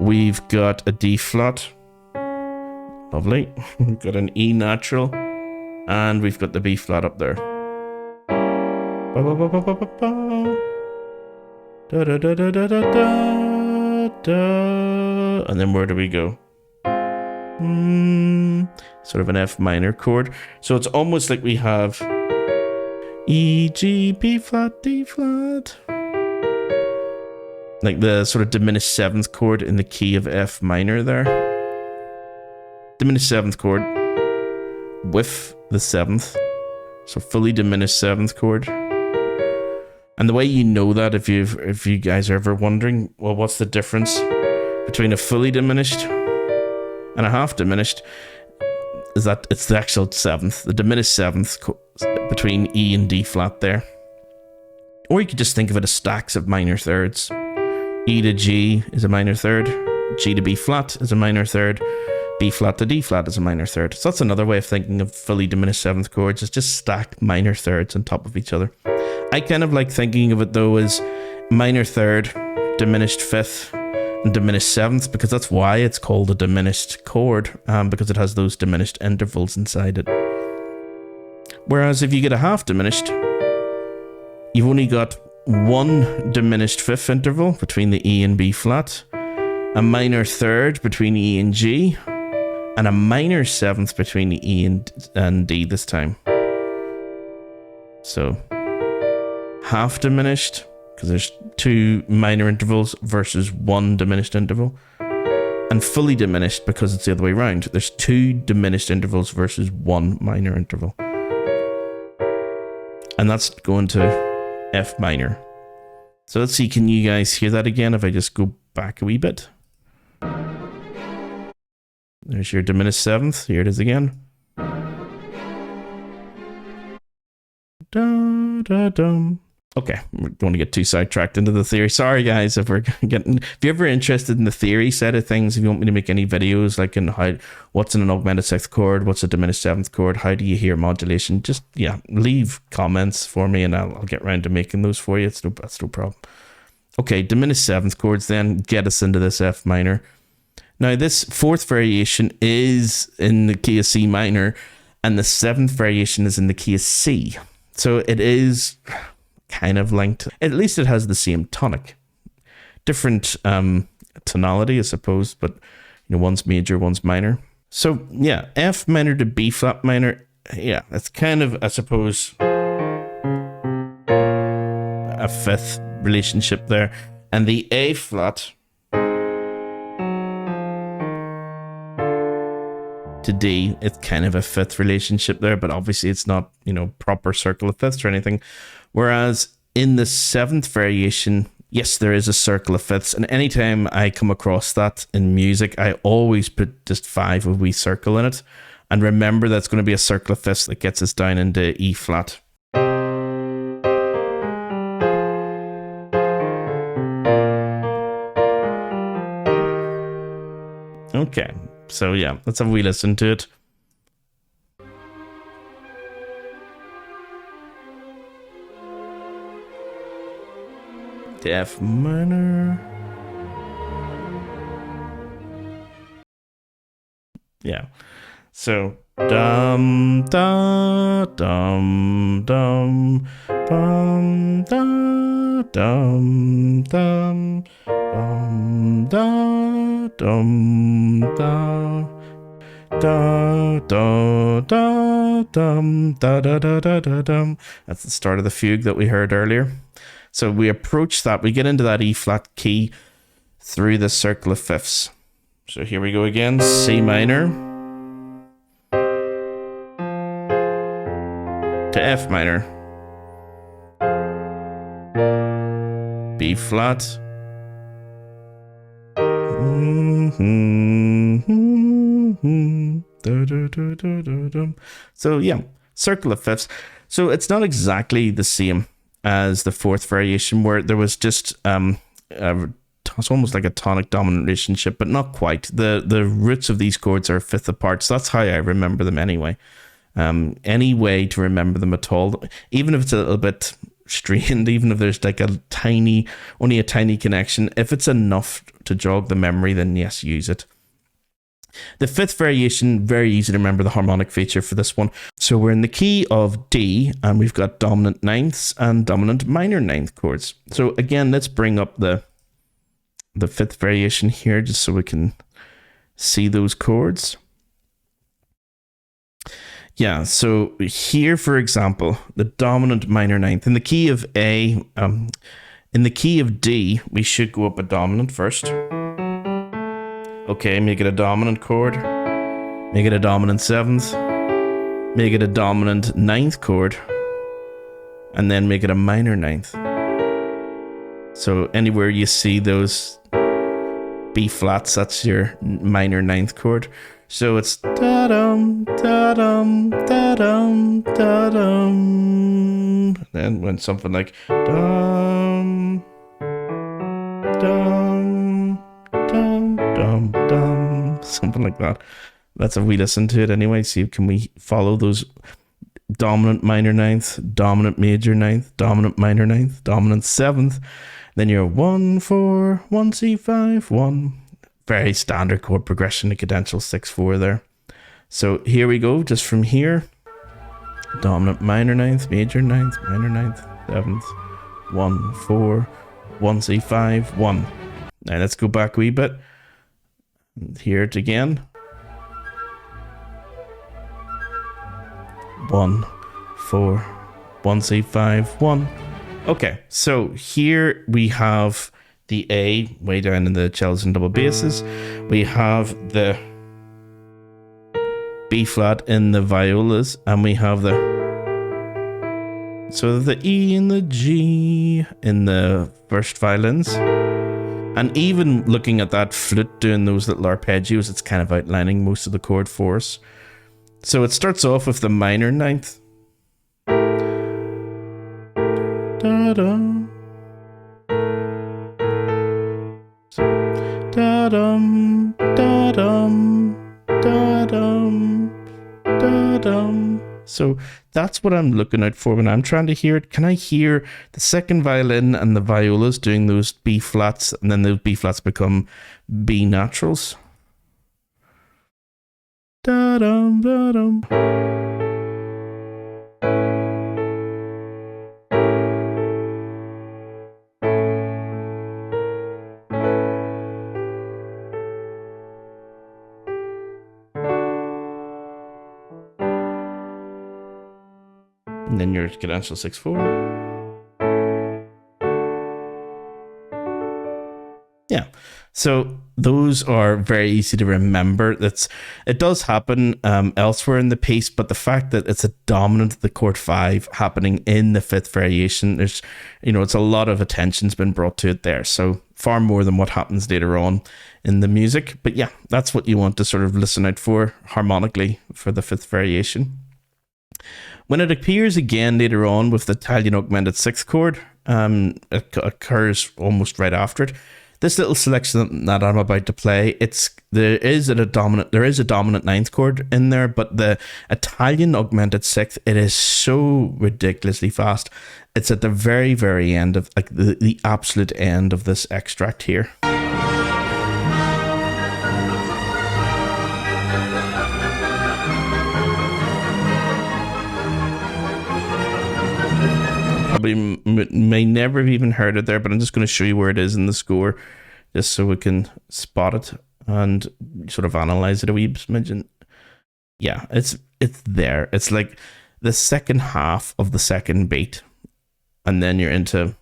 we've got a D flat, lovely, we've got an E natural, and we've got the B flat up there. Ba, ba, ba, ba, ba, ba, ba. Da, da, da, da, da, da, da. And then where do we go? Sort of an F minor chord. So it's almost like we have E, G, B flat, D flat. Like the sort of diminished 7th chord in the key of F minor there. Diminished 7th chord with the 7th. So fully diminished 7th chord. And the way you know that, if you guys are ever wondering, well, what's the difference between a fully diminished and a half diminished, is that it's the actual 7th, the diminished 7th between E and D flat there. Or you could just think of it as stacks of minor thirds. E to G is a minor third, G to B flat is a minor third, B flat to D flat is a minor third. So that's another way of thinking of fully diminished 7th chords, is just stacked minor thirds on top of each other. I kind of like thinking of it though as minor third, diminished 5th, and diminished 7th, because that's why it's called a diminished chord, because it has those diminished intervals inside it. Whereas if you get a half diminished, you've only got one diminished 5th interval between the E and B flat, a minor third between E and G, and a minor 7th between the E and D this time. So half diminished, because there's 2 minor intervals versus 1 diminished interval. And fully diminished, because it's the other way around. There's 2 diminished intervals versus 1 minor interval. And that's going to F minor. So let's see, can you guys hear that again if I just go back a wee bit? There's your diminished 7th. Here it is again. Da, da, dum. Okay, we're going to get too sidetracked into the theory. Sorry guys, if you're ever interested in the theory side of things, if you want me to make any videos like in what's in an augmented 6th chord, what's a diminished 7th chord, how do you hear modulation, just leave comments for me and I'll get around to making those for you. That's no problem. Okay, diminished 7th chords then get us into this F minor. Now this 4th variation is in the key of C minor and the 7th variation is in the key of C. So it is kind of linked. At least it has the same tonic. Different tonality, I suppose, but one's major, one's minor. So yeah, F minor to B flat minor, yeah, it's kind of, I suppose, a 5th relationship there. And the A flat to D, it's kind of a 5th relationship there, but obviously it's not, proper circle of 5ths or anything. Whereas in the 7th variation, yes, there is a circle of 5ths. And anytime I come across that in music, I always put just 5 a wee circle in it. And remember that's going to be a circle of 5ths that gets us down into E flat. Okay, so yeah, let's have a wee listen to it. The F minor. Yeah. So dum da dum dum dum da dum dum dum da dum da da da da dum da da da da da dum. That's the start of the fugue that we heard earlier. So we approach that, we get into that E flat key through the circle of 5ths. So here we go again, C minor to F minor, B flat, so yeah, circle of 5ths. So it's not exactly the same as the 4th variation, where there was just a it's almost like a tonic dominant relationship, but not quite. The roots of these chords are a fifth apart, so that's how I remember them anyway. Any way to remember them at all, even if it's a little bit strained, even if there's like only a tiny connection, if it's enough to jog the memory, then yes, use it. The fifth variation, very easy to remember the harmonic feature for this one. So we're in the key of D, and we've got dominant ninths and dominant minor ninth chords. So again, let's bring up the fifth variation here, just so we can see those chords. Yeah, so here, for example, the dominant minor ninth. In the key of A, in the key of D, we should go up a dominant first. Okay, make it a dominant chord. Make it a dominant seventh. Make it a dominant ninth chord. And then make it a minor ninth. So anywhere you see those B flats, that's your minor ninth chord. So it's da-dum, da-dum, da-dum, da-dum. Then when something like dum, dum, dum, dum, dum, something like that. That's if we listen to it anyway. See, can we follow those dominant minor ninth, dominant major ninth, dominant minor ninth, dominant seventh. Then you're 1, 4, 1, C5, 1. Very standard chord progression, the cadential 6/4 there. So here we go, just from here. Dominant minor ninth, major ninth, minor ninth, seventh, 1, 4, 1, C5, 1. Now let's go back a wee bit. Hear it again. 1, 4, 1, C5, 1. Okay, so here we have the A way down in the cellos and double basses. We have the B flat in the violas, and we have the E and the G in the first violins. And even looking at that flute doing those little arpeggios, it's kind of outlining most of the chord for us. So it starts off with the minor ninth. Da-da. Da-dum, da-dum, da-dum, da-dum. So that's what I'm looking out for when I'm trying to hear it. Can I hear the second violin and the violas doing those B flats, and then those B flats become B naturals? Da-dum, da-dum. And then your cadential 6/4. Yeah, so those are very easy to remember. It does happen elsewhere in the piece, but the fact that it's a dominant of the chord 5 happening in the fifth variation, there's, it's a lot of attention's been brought to it there. So far more than what happens later on in the music. But yeah, that's what you want to sort of listen out for harmonically for the fifth variation. When it appears again later on with the Italian augmented sixth chord, it occurs almost right after it. This little selection that I'm about to play, there is a dominant ninth chord in there, but the Italian augmented sixth, it is so ridiculously fast. It's at the very, very end of the absolute end of this extract here. Probably may never have even heard it there, but I'm just going to show you where it is in the score, just so we can spot it and sort of analyze it a wee smidgen. Yeah, it's there. It's like the second half of the second beat, and then you're into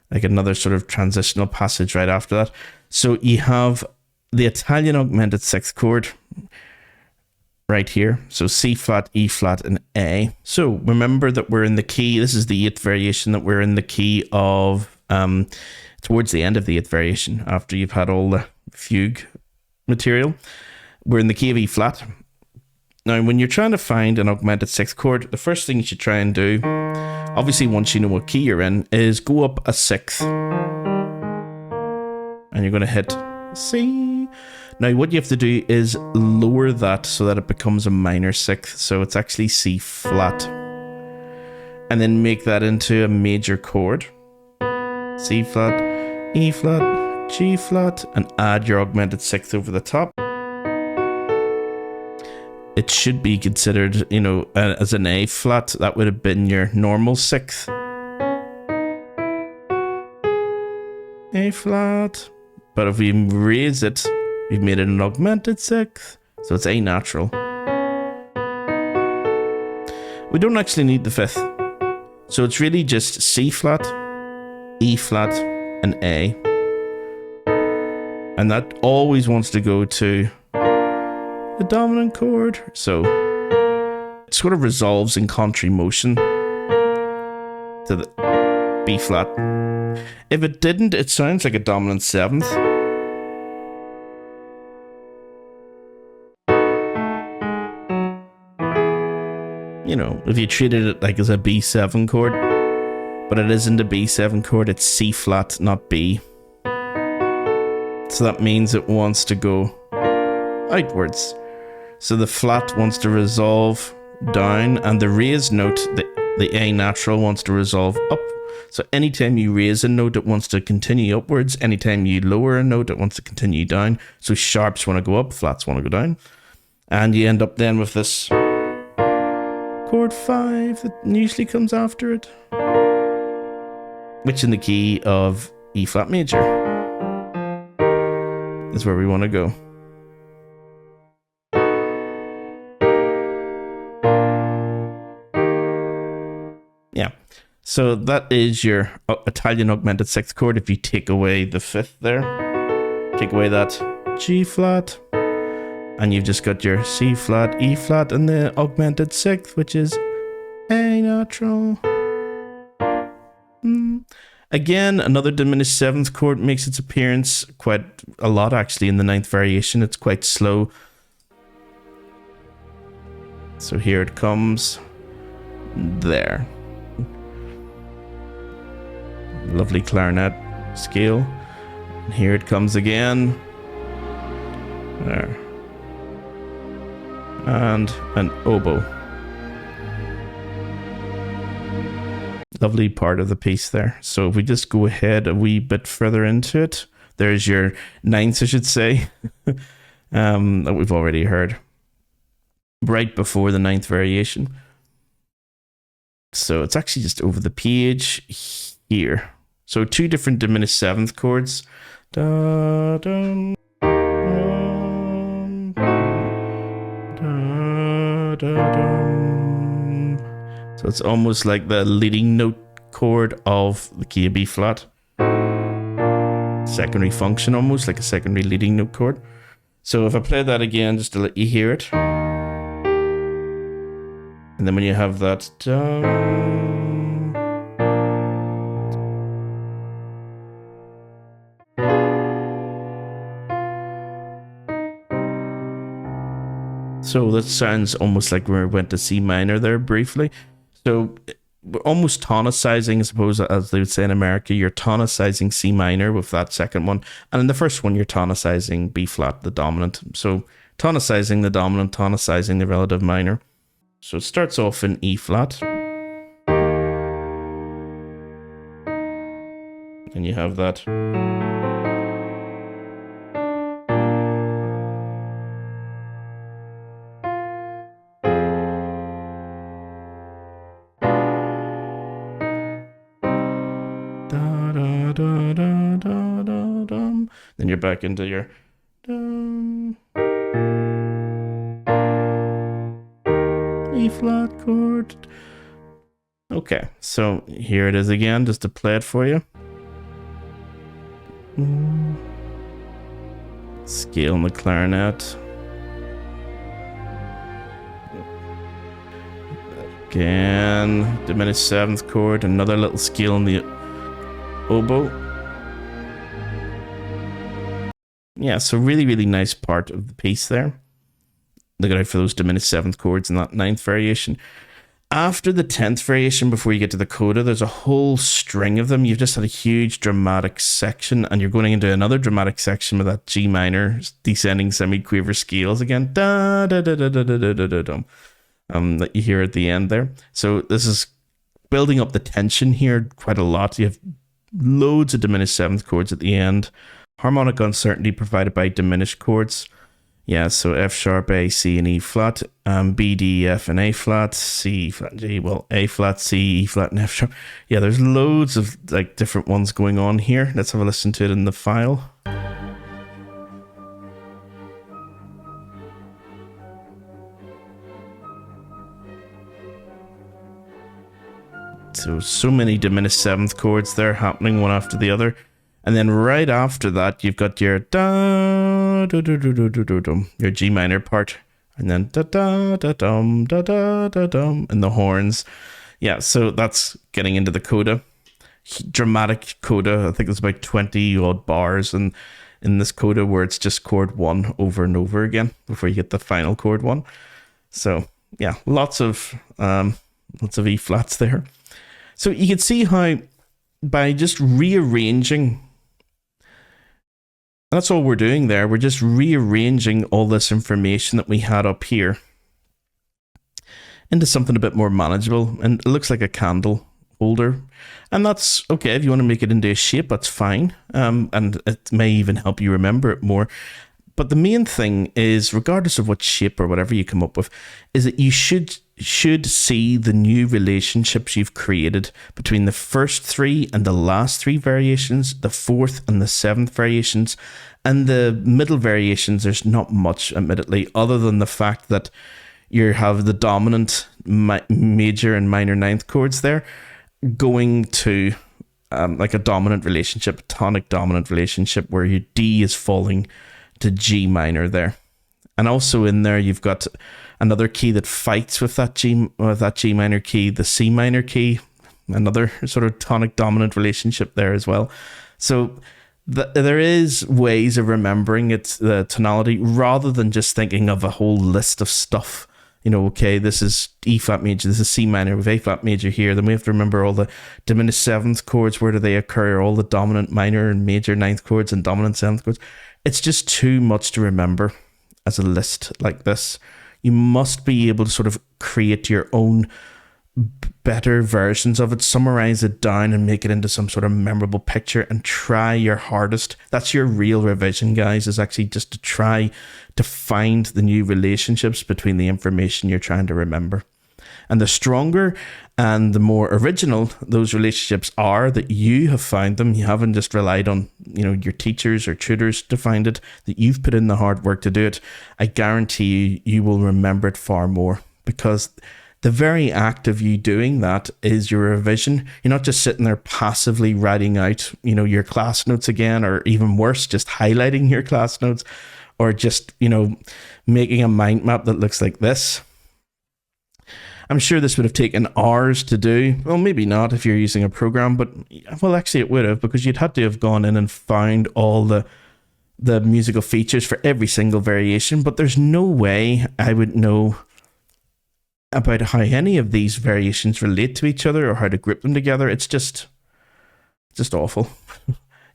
like another sort of transitional passage right after that. So you have the Italian augmented sixth chord right here. So C flat, E flat, and A. So remember that we're in the key. This is the eighth variation, that we're in the key of towards the end of the eighth variation, after you've had all the fugue material. We're in the key of E flat. Now, when you're trying to find an augmented sixth chord, the first thing you should try and do, obviously once you know what key you're in, is go up a sixth. And and you're going to hit C. Now what you have to do is lower that so that it becomes a minor sixth, so it's actually C flat, and then make that into a major chord. C flat, E flat, G flat, and add your augmented sixth over the top. It should be considered, you know, as an A flat. That would have been your normal sixth. A flat. But if we raise it, we've made it an augmented sixth. So it's A natural. We don't actually need the fifth. So it's really just C flat, E flat, and A. And that always wants to go to the dominant chord. So it sort of resolves in contrary motion to the B flat. If it didn't, it sounds like a dominant seventh. You know, if you treated it like as a B7 chord, but it isn't a B7 chord, it's C flat, not B. So that means it wants to go outwards. So the flat wants to resolve down, and the raised note, the A natural, wants to resolve up. So anytime you raise a note, it wants to continue upwards. Anytime you lower a note, it wants to continue down. So sharps want to go up, flats want to go down. And you end up then with this chord 5 that usually comes after it, which in the key of E flat major is where we want to go. Yeah, so that is your Italian augmented sixth chord. If you take away the fifth there, take away that G flat, and you've just got your C flat, E flat, and the augmented sixth, which is A natural. Again, another diminished seventh chord makes its appearance quite a lot actually in the ninth variation. It's quite slow. So here it comes. There. Lovely clarinet scale. And here it comes again. There. And an oboe. Lovely part of the piece there. So if we just go ahead a wee bit further into it, there's your ninths, I should say, that we've already heard right before the ninth variation. So it's actually just over the page here. So two different diminished seventh chords. Da, dum, dum, da, da, dum. So it's almost like the leading note chord of the key of B flat. Secondary function, almost like a secondary leading note chord. So if I play that again, just to let you hear it. And then when you have that dum, so that sounds almost like we went to C minor there briefly. So we're almost tonicizing, I suppose, as they would say in America. You're tonicizing C minor with that second one. And in the first one, you're tonicizing B flat, the dominant. So tonicizing the dominant, tonicizing the relative minor. So it starts off in E flat. And you have that. Then you're back into your E flat chord. Okay, so here it is again, just to play it for you. Scale in the clarinet. Again, diminished seventh chord, another little scale in the oboe. Yeah, so really, really nice part of the piece there. Look out for those diminished seventh chords in that ninth variation. After the 10th variation, before you get to the coda, there's a whole string of them. You've just had a huge dramatic section, and you're going into another dramatic section with that G minor descending semiquaver scales again. Da da da da da da da da da. That you hear at the end there. So this is building up the tension here quite a lot. You have loads of diminished seventh chords at the end. Harmonic uncertainty provided by diminished chords. Yeah, so F sharp, A, C, and E flat, B, D, F, and A flat, C, flat, G, well, A flat, C, E flat, and F sharp. Yeah, there's loads of like different ones going on here. Let's have a listen to it in the file. So many diminished seventh chords there happening one after the other. And then right after that, you've got your da do do do do do do dum, your G minor part, and then da da da dum da da da dum, and the horns. Yeah, so that's getting into the coda, dramatic coda. I think there's about 20 odd bars, and in this coda where it's just chord one over and over again before you get the final chord one. So yeah, lots of E flats there. So you can see how by just rearranging. That's all we're doing there. We're just rearranging all this information that we had up here into something a bit more manageable. And it looks like a candle holder. And that's okay. If you want to make it into a shape, that's fine. And it may even help you remember it more. But the main thing is, regardless of what shape or whatever you come up with, is that you should see the new relationships you've created between the first three and the last three variations, the fourth and the seventh variations, and the middle variations. There's not much, admittedly, other than the fact that you have the dominant major and minor ninth chords there going to like a dominant relationship, a tonic dominant relationship, where your D is falling to G minor there. And also in there, you've got another key that fights with that G minor key, the C minor key, another sort of tonic dominant relationship there as well. So there is ways of remembering the tonality rather than just thinking of a whole list of stuff. You know, okay, this is E flat major, this is C minor with A flat major here. Then we have to remember all the diminished seventh chords, where do they occur, all the dominant minor and major ninth chords and dominant seventh chords. It's just too much to remember as a list like this. You must be able to sort of create your own better versions of it, summarize it down and make it into some sort of memorable picture, and try your hardest. That's your real revision, guys, is actually just to try to find the new relationships between the information you're trying to remember. And the stronger and the more original those relationships are that you have found them, you haven't just relied on, you know, your teachers or tutors to find it, that you've put in the hard work to do it, I guarantee you will remember it far more, because the very act of you doing that is your revision. You're not just sitting there passively writing out, you know, your class notes again, or even worse, just highlighting your class notes, or just, you know, making a mind map that looks like this. I'm sure this would have taken hours to do. Well, maybe not if you're using a program, but well, actually it would have, because you'd had to have gone in and found all the musical features for every single variation. But there's no way I would know about how any of these variations relate to each other or how to group them together. It's just awful,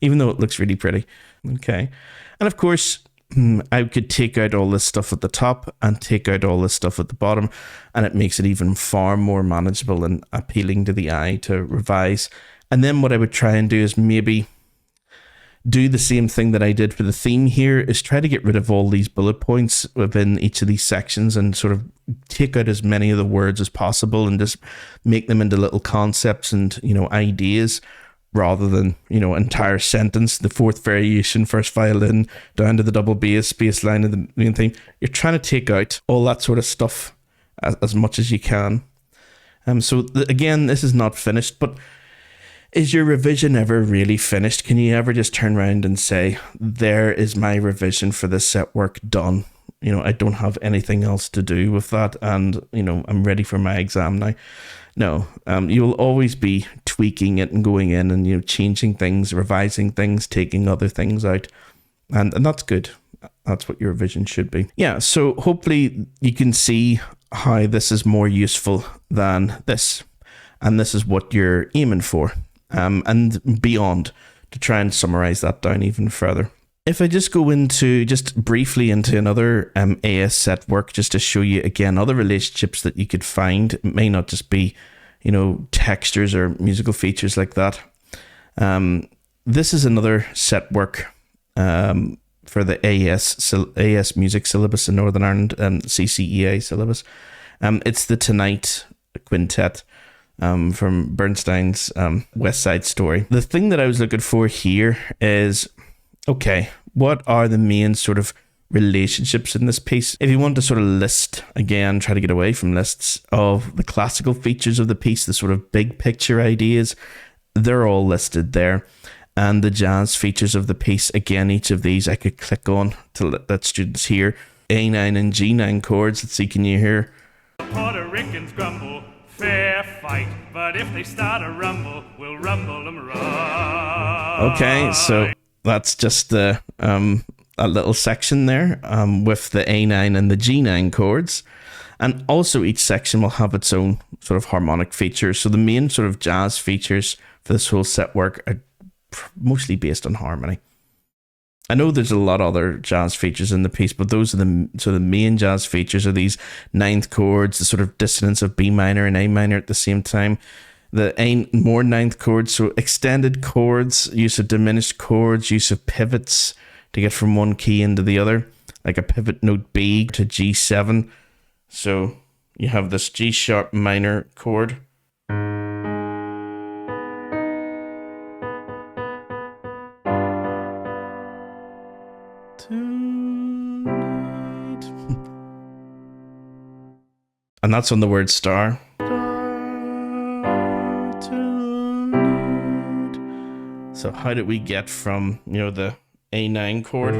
even though it looks really pretty. Okay. And of course, I could take out all this stuff at the top and take out all this stuff at the bottom, and it makes it even far more manageable and appealing to the eye to revise. And then what I would try and do is maybe do the same thing that I did for the theme here, is try to get rid of all these bullet points within each of these sections and sort of take out as many of the words as possible and just make them into little concepts and, you know, ideas, rather than, you know, entire sentence, the fourth variation, first violin, down to the double bass line of the main theme. You're trying to take out all that sort of stuff as much as you can. Again, this is not finished, but is your revision ever really finished? Can you ever just turn around and say, there is my revision for this set work done? You know, I don't have anything else to do with that, and, you know, I'm ready for my exam now. No, you'll always be tweaking it and going in and, you know, changing things, revising things, taking other things out. And that's good. That's what your revision should be. Yeah, so hopefully you can see how this is more useful than this. And this is what you're aiming for, and beyond, to try and summarize that down even further. If I just go briefly into another AS set work, just to show you again other relationships that you could find. It may not just be, textures or musical features like that. This is another set work for the AS music syllabus in Northern Ireland, CCEA syllabus. It's the Tonight Quintet. From Bernstein's West Side Story. The thing that I was looking for here is, okay, what are the main sort of relationships in this piece? If you want to sort of list, again, try to get away from lists of the classical features of the piece, the sort of big picture ideas, they're all listed there. And the jazz features of the piece, again, each of these I could click on to let students hear. A9 and G9 chords, let's see, can you hear? The Puerto Ricans grumble. Fair fight, but if they start a rumble, we'll rumble them right. Okay, so that's just a little section there with the A9 and the G9 chords. And also each section will have its own sort of harmonic features. So the main sort of jazz features for this whole set work are mostly based on harmony. I know there's a lot of other jazz features in the piece, but those are the main jazz features are these ninth chords, the sort of dissonance of B minor and A minor at the same time, the more ninth chords, so extended chords, use of diminished chords, use of pivots to get from one key into the other, like a pivot note B to G7. So you have this G sharp minor chord. And that's on the word star. So how did we get from, the A9 chord?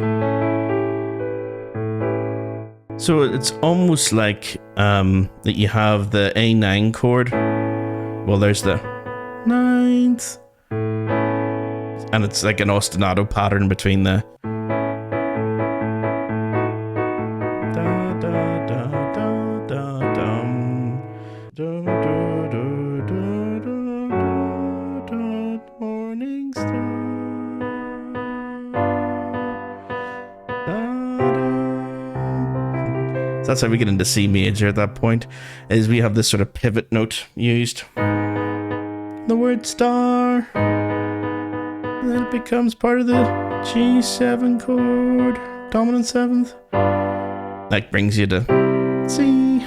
So it's almost like that you have the A9 chord. Well, there's the ninth. And it's like an ostinato pattern between the that's how we get into C major at that point, is we have this sort of pivot note used. The word star. And then it becomes part of the G7 chord, dominant seventh. That brings you to C.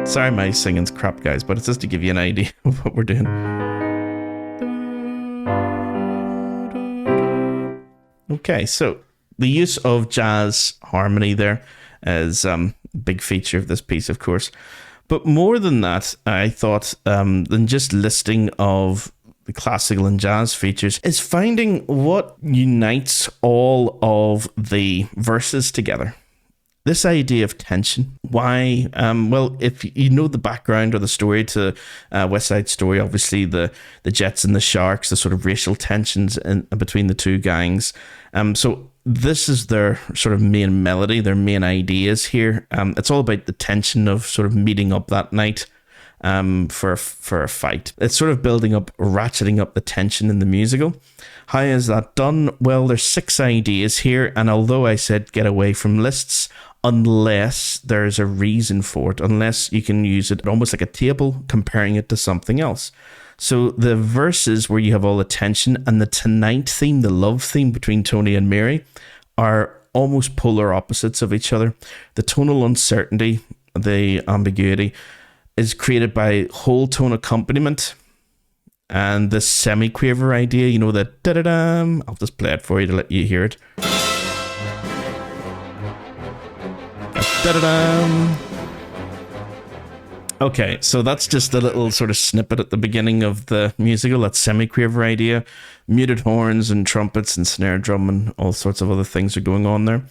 Sorry, my singing's crap, guys, but it's just to give you an idea of what we're doing. Okay, so the use of jazz harmony there is a big feature of this piece, of course. But more than that, I thought, than just listing of the classical and jazz features, is finding what unites all of the verses together. This idea of tension. Why? Well, if you know the background or the story to West Side Story, obviously the Jets and the Sharks, the sort of racial tensions between the two gangs. So this is their sort of main melody, their main ideas here. It's all about the tension of sort of meeting up that night for a fight. It's sort of building up, ratcheting up the tension in the musical. How is that done? Well, there's 6 ideas here, and although I said get away from lists, unless there's a reason for it, unless you can use it almost like a table, comparing it to something else. So the verses where you have all the tension and the tonight theme, the love theme between Tony and Mary, are almost polar opposites of each other. The tonal uncertainty, the ambiguity, is created by whole tone accompaniment and the semi-quaver idea, you know, the da-da-dum. I'll just play it for you to let you hear it. Da-da-dum. Okay, so that's just a little sort of snippet at the beginning of the musical, that semi-quaver idea. Muted horns and trumpets and snare drum and all sorts of other things are going on there.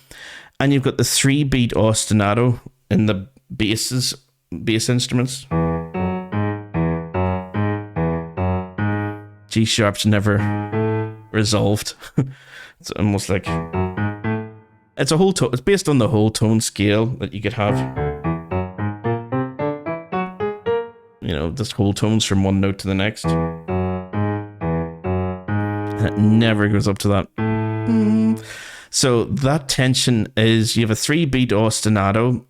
And you've got the 3-beat ostinato in the bass instruments. G sharp's never resolved. It's almost like it's a whole tone. It's based on the whole tone scale that you could have. just whole tones from one note to the next. And it never goes up to that. So that tension is, you have a 3-beat ostinato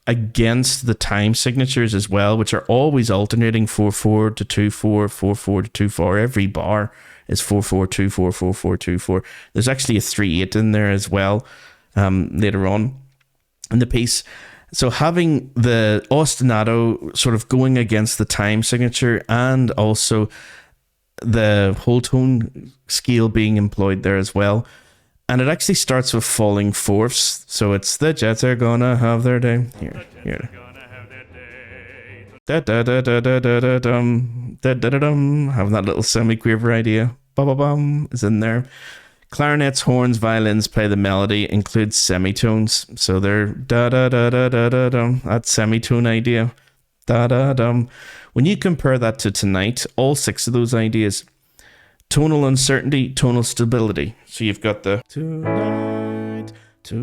against the time signatures as well, which are always alternating 4/4 to 2/4, 4/4 to 2/4. Every bar is 4/4, 2/4, 4/4, 2/4. There's actually a 3/8 in there as well later on in the piece. So having the ostinato sort of going against the time signature and also the whole tone scale being employed there as well. And it actually starts with falling fourths. So it's the Jets are gonna have their day. Here. Da da da da da da da dum da da da dum. Having that little semi-quiver idea. Ba ba bum is in there. Clarinets, horns, violins play the melody, includes semitones. So they're da da da da da da dum. That semitone idea. Da da dum. When you compare that to tonight, all 6 of those ideas. Tonal uncertainty, tonal stability. So you've got the tonight, da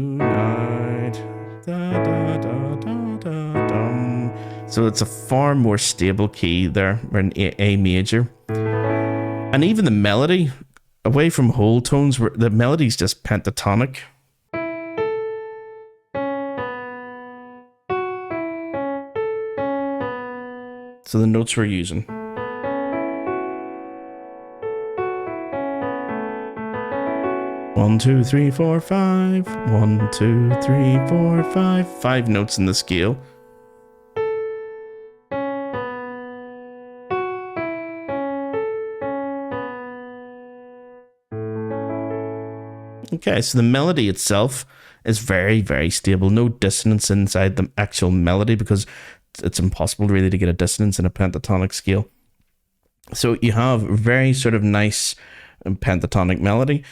da da da da dum. So it's a far more stable key there, or an A major. And even the melody, away from whole tones, where the melody's just pentatonic. So the notes we're using. 1, 2, 3, 4, 5. 1, 2, 3, 4, 5. 5 notes in the scale. Okay, so the melody itself is very, very stable. No dissonance inside the actual melody, because it's impossible really to get a dissonance in a pentatonic scale. So you have very sort of nice pentatonic melody.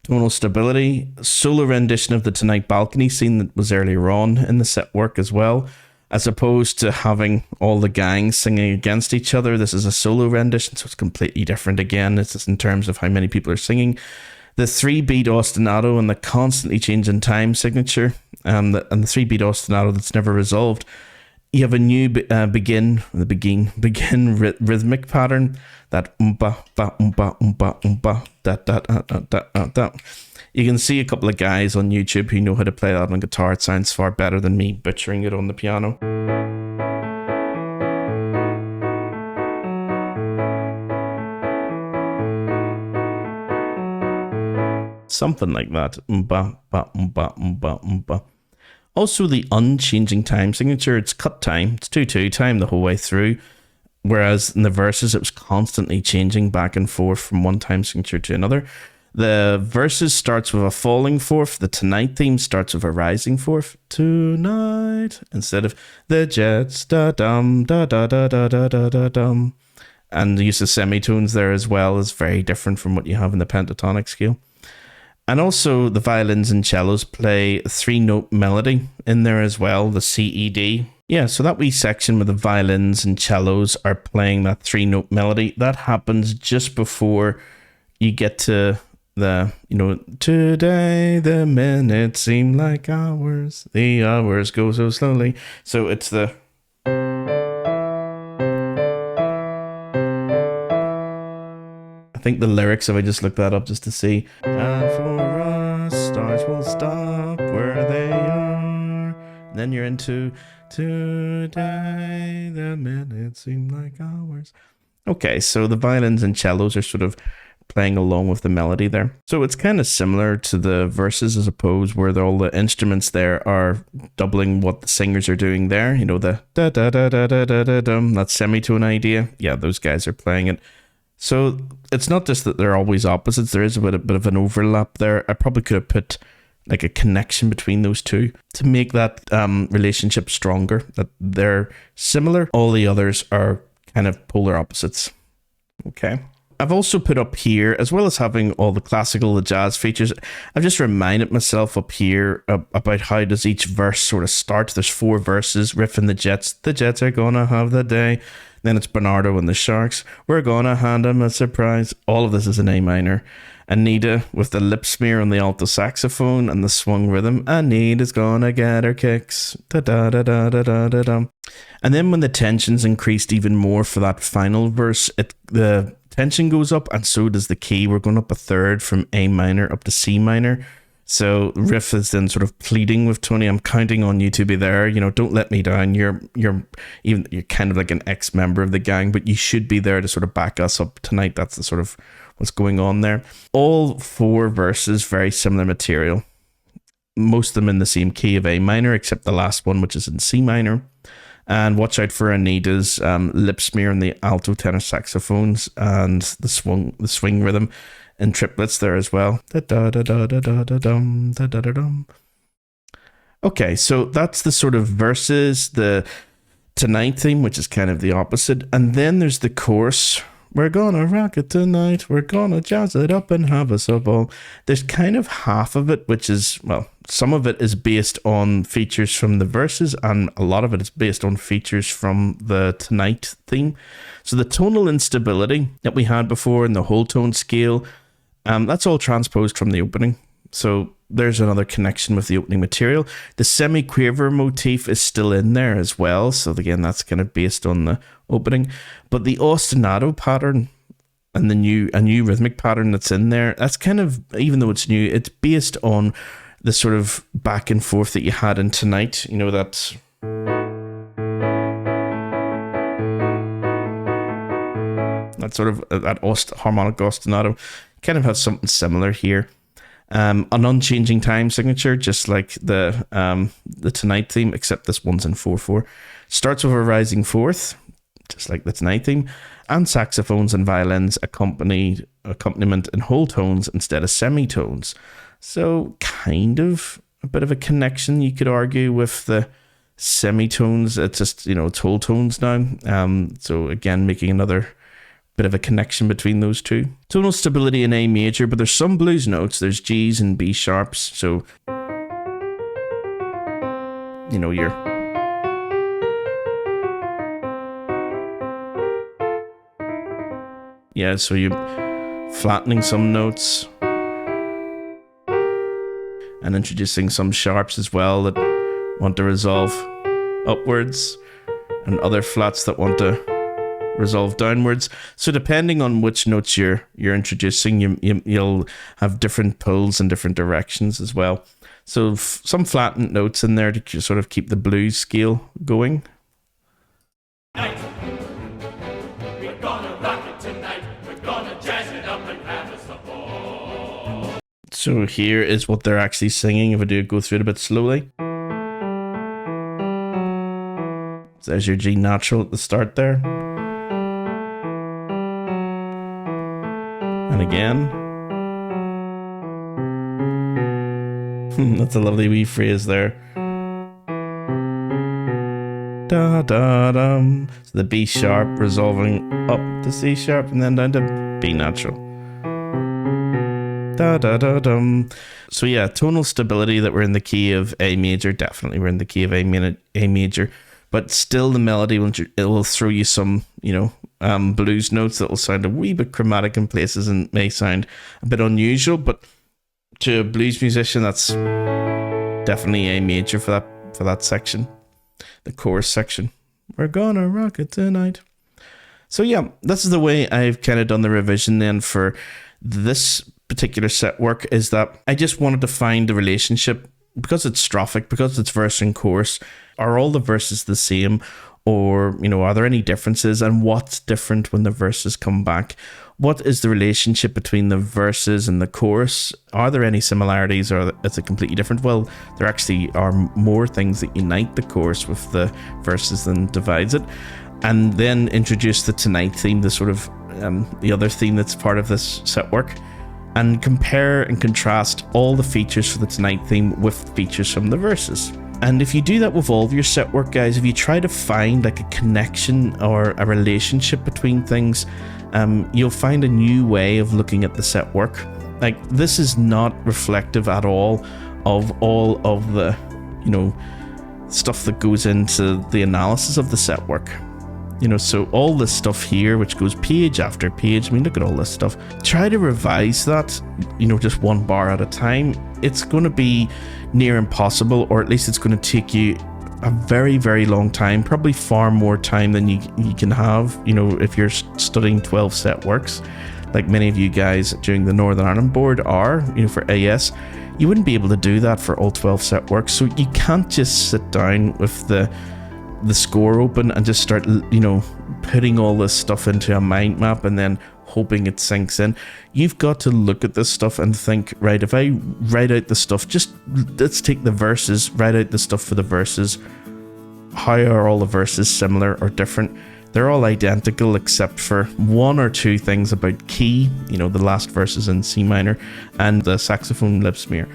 Tonal stability, solo rendition of the Tonight Balcony scene that was earlier on in the set work as well, as opposed to having all the gangs singing against each other. This is a solo rendition, so it's completely different again. It's just in terms of how many people are singing. The 3-beat ostinato and the constantly changing time signature, and the 3-beat ostinato that's never resolved. You have a new begin rhythmic pattern, that umpa ba umpa umpa umpa da da da da da da. You can see a couple of guys on YouTube who know how to play that on guitar. It sounds far better than me butchering it on the piano. Something like that. Umpa ba umpa umpa umpa. Also, the unchanging time signature, it's cut time, it's 2/2 time the whole way through, whereas in the verses it was constantly changing back and forth from one time signature to another. The verses starts with a falling fourth, the tonight theme starts with a rising fourth, tonight, instead of the Jets, da-dum, da-da-da-da-da-da-dum. And the use of semitones there as well is very different from what you have in the pentatonic scale. And also the violins and cellos play a 3-note melody in there as well, the CED. Yeah, so that wee section where the violins and cellos are playing that 3-note melody, that happens just before you get to the, today the minutes seem like hours, the hours go so slowly. So it's the... I think the lyrics, if I just look that up just to see. And for us, stars will stop where they are. And then you're into today, the minutes seem like hours. Okay, so the violins and cellos are sort of playing along with the melody there. So it's kind of similar to the verses, I suppose, where all the instruments there are doubling what the singers are doing there. The da-da-da-da-da-da-dum, that semitone idea. Yeah, those guys are playing it. So it's not just that they're always opposites. There is a bit of an overlap there. I probably could have put like a connection between those two to make that relationship stronger, that they're similar. All the others are kind of polar opposites. Okay. I've also put up here, as well as having all the classical, the jazz features, I've just reminded myself up here about how does each verse sort of start. There's 4 verses, riffing the Jets are gonna have the day. Then it's Bernardo and the Sharks. We're gonna hand him a surprise. All of this is in A minor. Anita with the lip smear on the alto saxophone and the swung rhythm. Anita's gonna get her kicks. Da da da da da da da da. And then when the tensions increased even more for that final verse, the tension goes up, and so does the key. We're going up a third from A minor up to C minor. So riff is then sort of pleading with Tony, I'm counting on you to be there. You know, don't let me down. You're kind of like an ex-member of the gang, but you should be there to sort of back us up tonight. That's the sort of what's going on there. All 4 verses, very similar material. Most of them in the same key of A minor, except the last one, which is in C minor. And watch out for Anita's lip smear on the alto tenor saxophones and the swing rhythm in triplets there as well. Okay, so that's the sort of verses, the tonight theme, which is kind of the opposite. And then there's the chorus. We're gonna rock it tonight. We're gonna jazz it up and have us a ball. There's kind of half of it, which is, well, some of it is based on features from the verses, and a lot of it is based on features from the tonight theme. So the tonal instability that we had before in the whole tone scale, that's all transposed from the opening. So there's another connection with the opening material. The semi-quaver motif is still in there as well. So again, that's kind of based on the opening. But the ostinato pattern and a new rhythmic pattern that's in there, that's kind of, even though it's new, it's based on the sort of back and forth that you had in tonight. You know, that sort of that harmonic ostinato kind of has something similar here. An unchanging time signature, just like the tonight theme, except this one's in 4/4. Starts with a rising fourth, just like the tonight theme, and saxophones and violins accompaniment in whole tones instead of semitones. So kind of a bit of a connection, you could argue, with the semitones. It's just, it's whole tones now. So again, making another bit of a connection between those two. Tonal stability in A major, but there's some blues notes. There's G's and B sharps. So, you're so you're flattening some notes and introducing some sharps as well that want to resolve upwards, and other flats that want to resolve downwards. So depending on which notes you're introducing, you'll have different pulls in different directions as well. So some flattened notes in there to sort of keep the blues scale going. We're gonna rock it tonight. We're gonna jazz it up and have us a ball. So here is what they're actually singing. If I do go through it a bit slowly. So there's your G natural at the start there. And again. That's a lovely wee phrase there. Da da dum. So the B sharp resolving up to C sharp and then down to B natural. Da da da dum. So yeah, tonal stability that we're in the key of A major. Definitely we're in the key of A major. But still the melody will throw you some, blues notes that will sound a wee bit chromatic in places and may sound a bit unusual, but to a blues musician, that's definitely A major for that section, the chorus section. We're gonna rock it tonight. So yeah, this is the way I've kind of done the revision then for this particular set work, is that I just wanted to find the relationship, because it's strophic, because it's verse and chorus. Are all the verses the same, or are there any differences, and what's different when the verses come back? What is the relationship between the verses and the chorus? Are there any similarities, or is it completely different? Well, there actually are more things that unite the chorus with the verses than divides it. And then introduce the tonight theme, the sort of the other theme that's part of this set work, and compare and contrast all the features for the tonight theme with features from the verses. And if you do that with all of your set work, guys, if you try to find like a connection or a relationship between things, you'll find a new way of looking at the set work. Like, this is not reflective at all of the, stuff that goes into the analysis of the set work. You know, so all this stuff here, which goes page after page, I mean, look at all this stuff. Try to revise that, you know, just one bar at a time. It's going to be near impossible, or at least it's going to take you a very, very long time, probably far more time than you can have, you know, if you're studying 12 set works, like many of you guys during the Northern Ireland board are, you know, for AS. You wouldn't be able to do that for all 12 set works, so you can't just sit down with the score open and just start, you know, putting all this stuff into a mind map and then hoping it sinks in. You've got to look at this stuff and think, right, if I write out the stuff, just let's take the verses, write out the stuff for the verses. How are all the verses similar or different? They're all identical except for one or two things about key, you know, the last verses in C minor and the saxophone lip smear.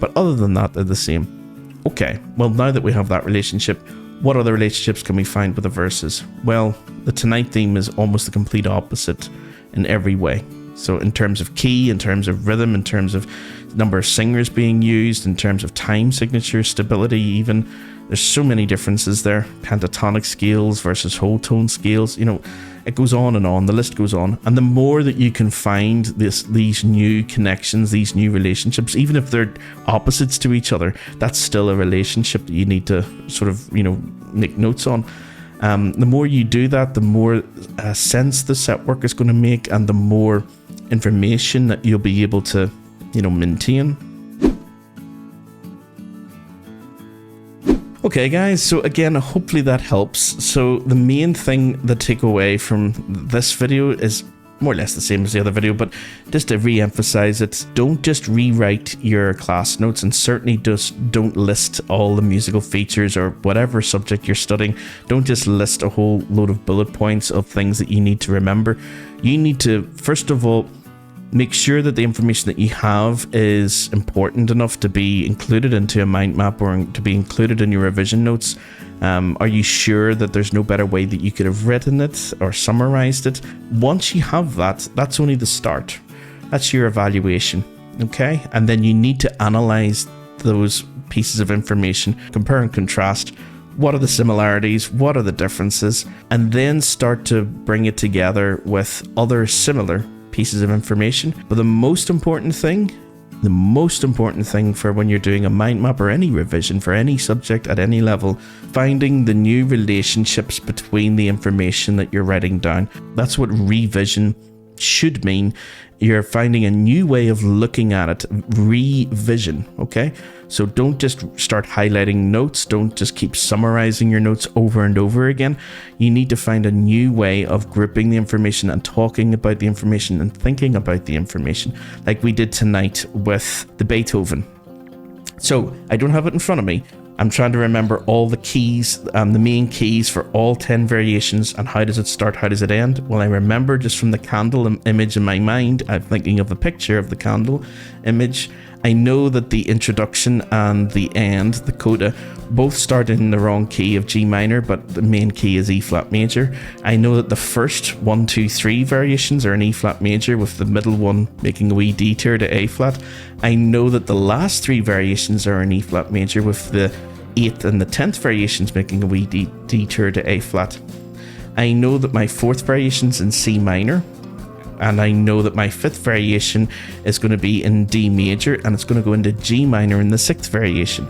But other than that, they're the same. Okay, well, now that we have that relationship, what other relationships can we find with the verses? Well, the Tonight theme is almost the complete opposite in every way. So in terms of key, in terms of rhythm, in terms of number of singers being used, in terms of time signature, stability even, there's so many differences there. Pentatonic scales versus whole tone scales, you know, it goes on, the list goes on. And the more that you can find these new connections, these new relationships, even if they're opposites to each other, that's still a relationship that you need to sort of, you know, make notes on. The more you do that, the more sense the set work is going to make, and the more information that you'll be able to, you know, maintain. Okay guys, so again, hopefully that helps. So the main thing that take away from this video is more or less the same as the other video, but just to re-emphasize it, don't just rewrite your class notes, and certainly just don't list all the musical features or whatever subject you're studying. Don't just list a whole load of bullet points of things that you need to remember. You need to, first of all, make sure that the information that you have is important enough to be included into a mind map or to be included in your revision notes. Are you sure that there's no better way that you could have written it or summarized it? Once you have that, that's only the start. That's your evaluation, okay? And then you need to analyze those pieces of information, compare and contrast. What are the similarities? What are the differences? And then start to bring it together with other similar pieces of information. But the most important thing for when you're doing a mind map or any revision for any subject at any level, finding the new relationships between the information that you're writing down. That's what revision should mean. You're finding a new way of looking at it. Revision, okay? So don't just start highlighting notes. Don't just keep summarizing your notes over and over again. You need to find a new way of grouping the information and talking about the information and thinking about the information, like we did tonight with the Beethoven. So I don't have it in front of me. I'm trying to remember all the keys, the main keys for all 10 variations, and how does it start, how does it end? Well, I remember just from the candle image in my mind, I'm thinking of the picture of the candle image. I know that the introduction and the end, the coda, both start in the wrong key of G minor, but the main key is E flat major. I know that the first 1, 2, 3 variations are in E flat major, with the middle one making a wee detour to A flat. I know that the last 3 variations are in E flat major, with the 8th and the 10th variations making a wee detour to A flat. I know that my 4th variation's in C minor, and I know that my 5th variation is going to be in D major, and it's going to go into G minor in the 6th variation.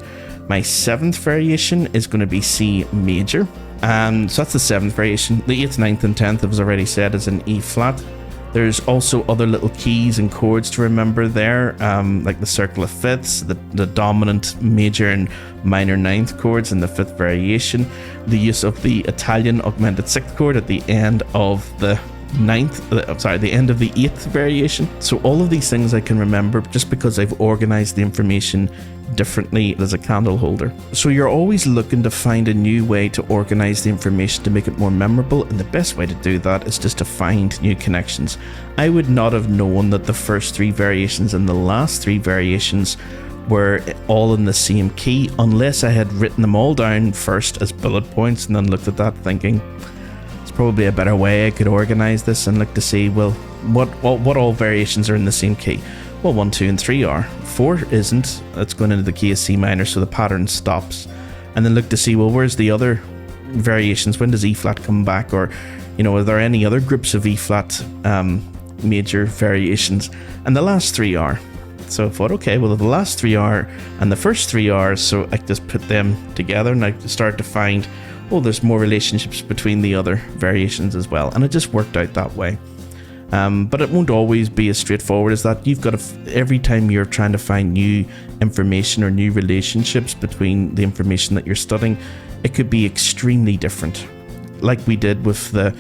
My 7th variation is going to be C major, and so that's the 7th variation. The 8th, 9th and 10th, as I've already said, is in E flat. There's also other little keys and chords to remember there, like the circle of fifths, the dominant major and minor 9th chords in the 5th variation, the use of the Italian augmented 6th chord at the end of the the end of the 8th variation. So all of these things I can remember just because I've organized the information differently as a candle holder. So you're always looking to find a new way to organize the information to make it more memorable, and the best way to do that is just to find new connections. I would not have known that the first 3 variations and the last 3 variations were all in the same key unless I had written them all down first as bullet points and then looked at that thinking it's probably a better way I could organize this and look to see, well, what all variations are in the same key. Well, 1, 2 and 3 are. 4 isn't. It's going into the key of C minor, so the pattern stops. And then look to see, well, where's the other variations? When does E flat come back? Or, you know, are there any other groups of E flat major variations? And the last three are. So I thought, okay, well, the last three are and the first three are, so I just put them together and I started to find, oh, there's more relationships between the other variations as well. And it just worked out that way. But it won't always be as straightforward as that. You've got to, every time you're trying to find new information or new relationships between the information that you're studying, it could be extremely different. Like we did with the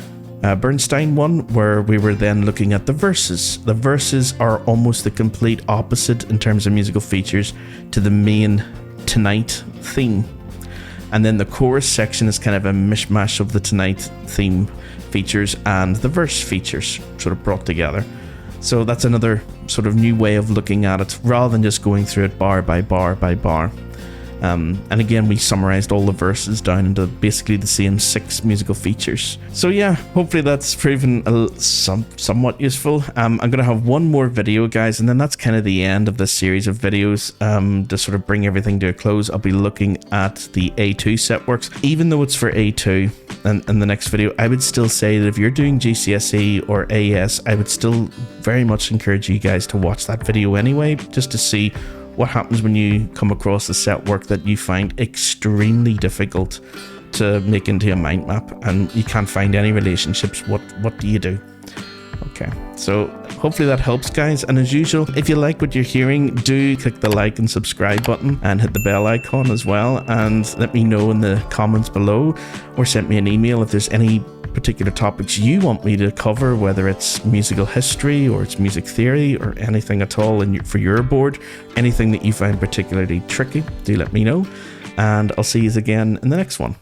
Bernstein one, where we were then looking at the verses. The verses are almost the complete opposite in terms of musical features to the main Tonight theme. And then the chorus section is kind of a mishmash of the Tonight theme features and the verse features sort of brought together. So that's another sort of new way of looking at it, rather than just going through it bar by bar by bar. And again, we summarized all the verses down into basically the same 6 musical features. So yeah, hopefully that's proven somewhat useful. I'm going to have one more video, guys, and then that's kind of the end of this series of videos. To sort of bring everything to a close, I'll be looking at the A2 set works. Even though it's for A2 and in the next video, I would still say that if you're doing GCSE or AS, I would still very much encourage you guys to watch that video anyway, just to see what happens when you come across a set work that you find extremely difficult to make into a mind map and you can't find any relationships. What do you do? Okay, so hopefully that helps, guys, and as usual, if you like what you're hearing, do click the like and subscribe button and hit the bell icon as well, and let me know in the comments below or send me an email if there's any particular topics you want me to cover, whether it's musical history or it's music theory or anything at all for your board. Anything that you find particularly tricky, do let me know, and I'll see you again in the next one.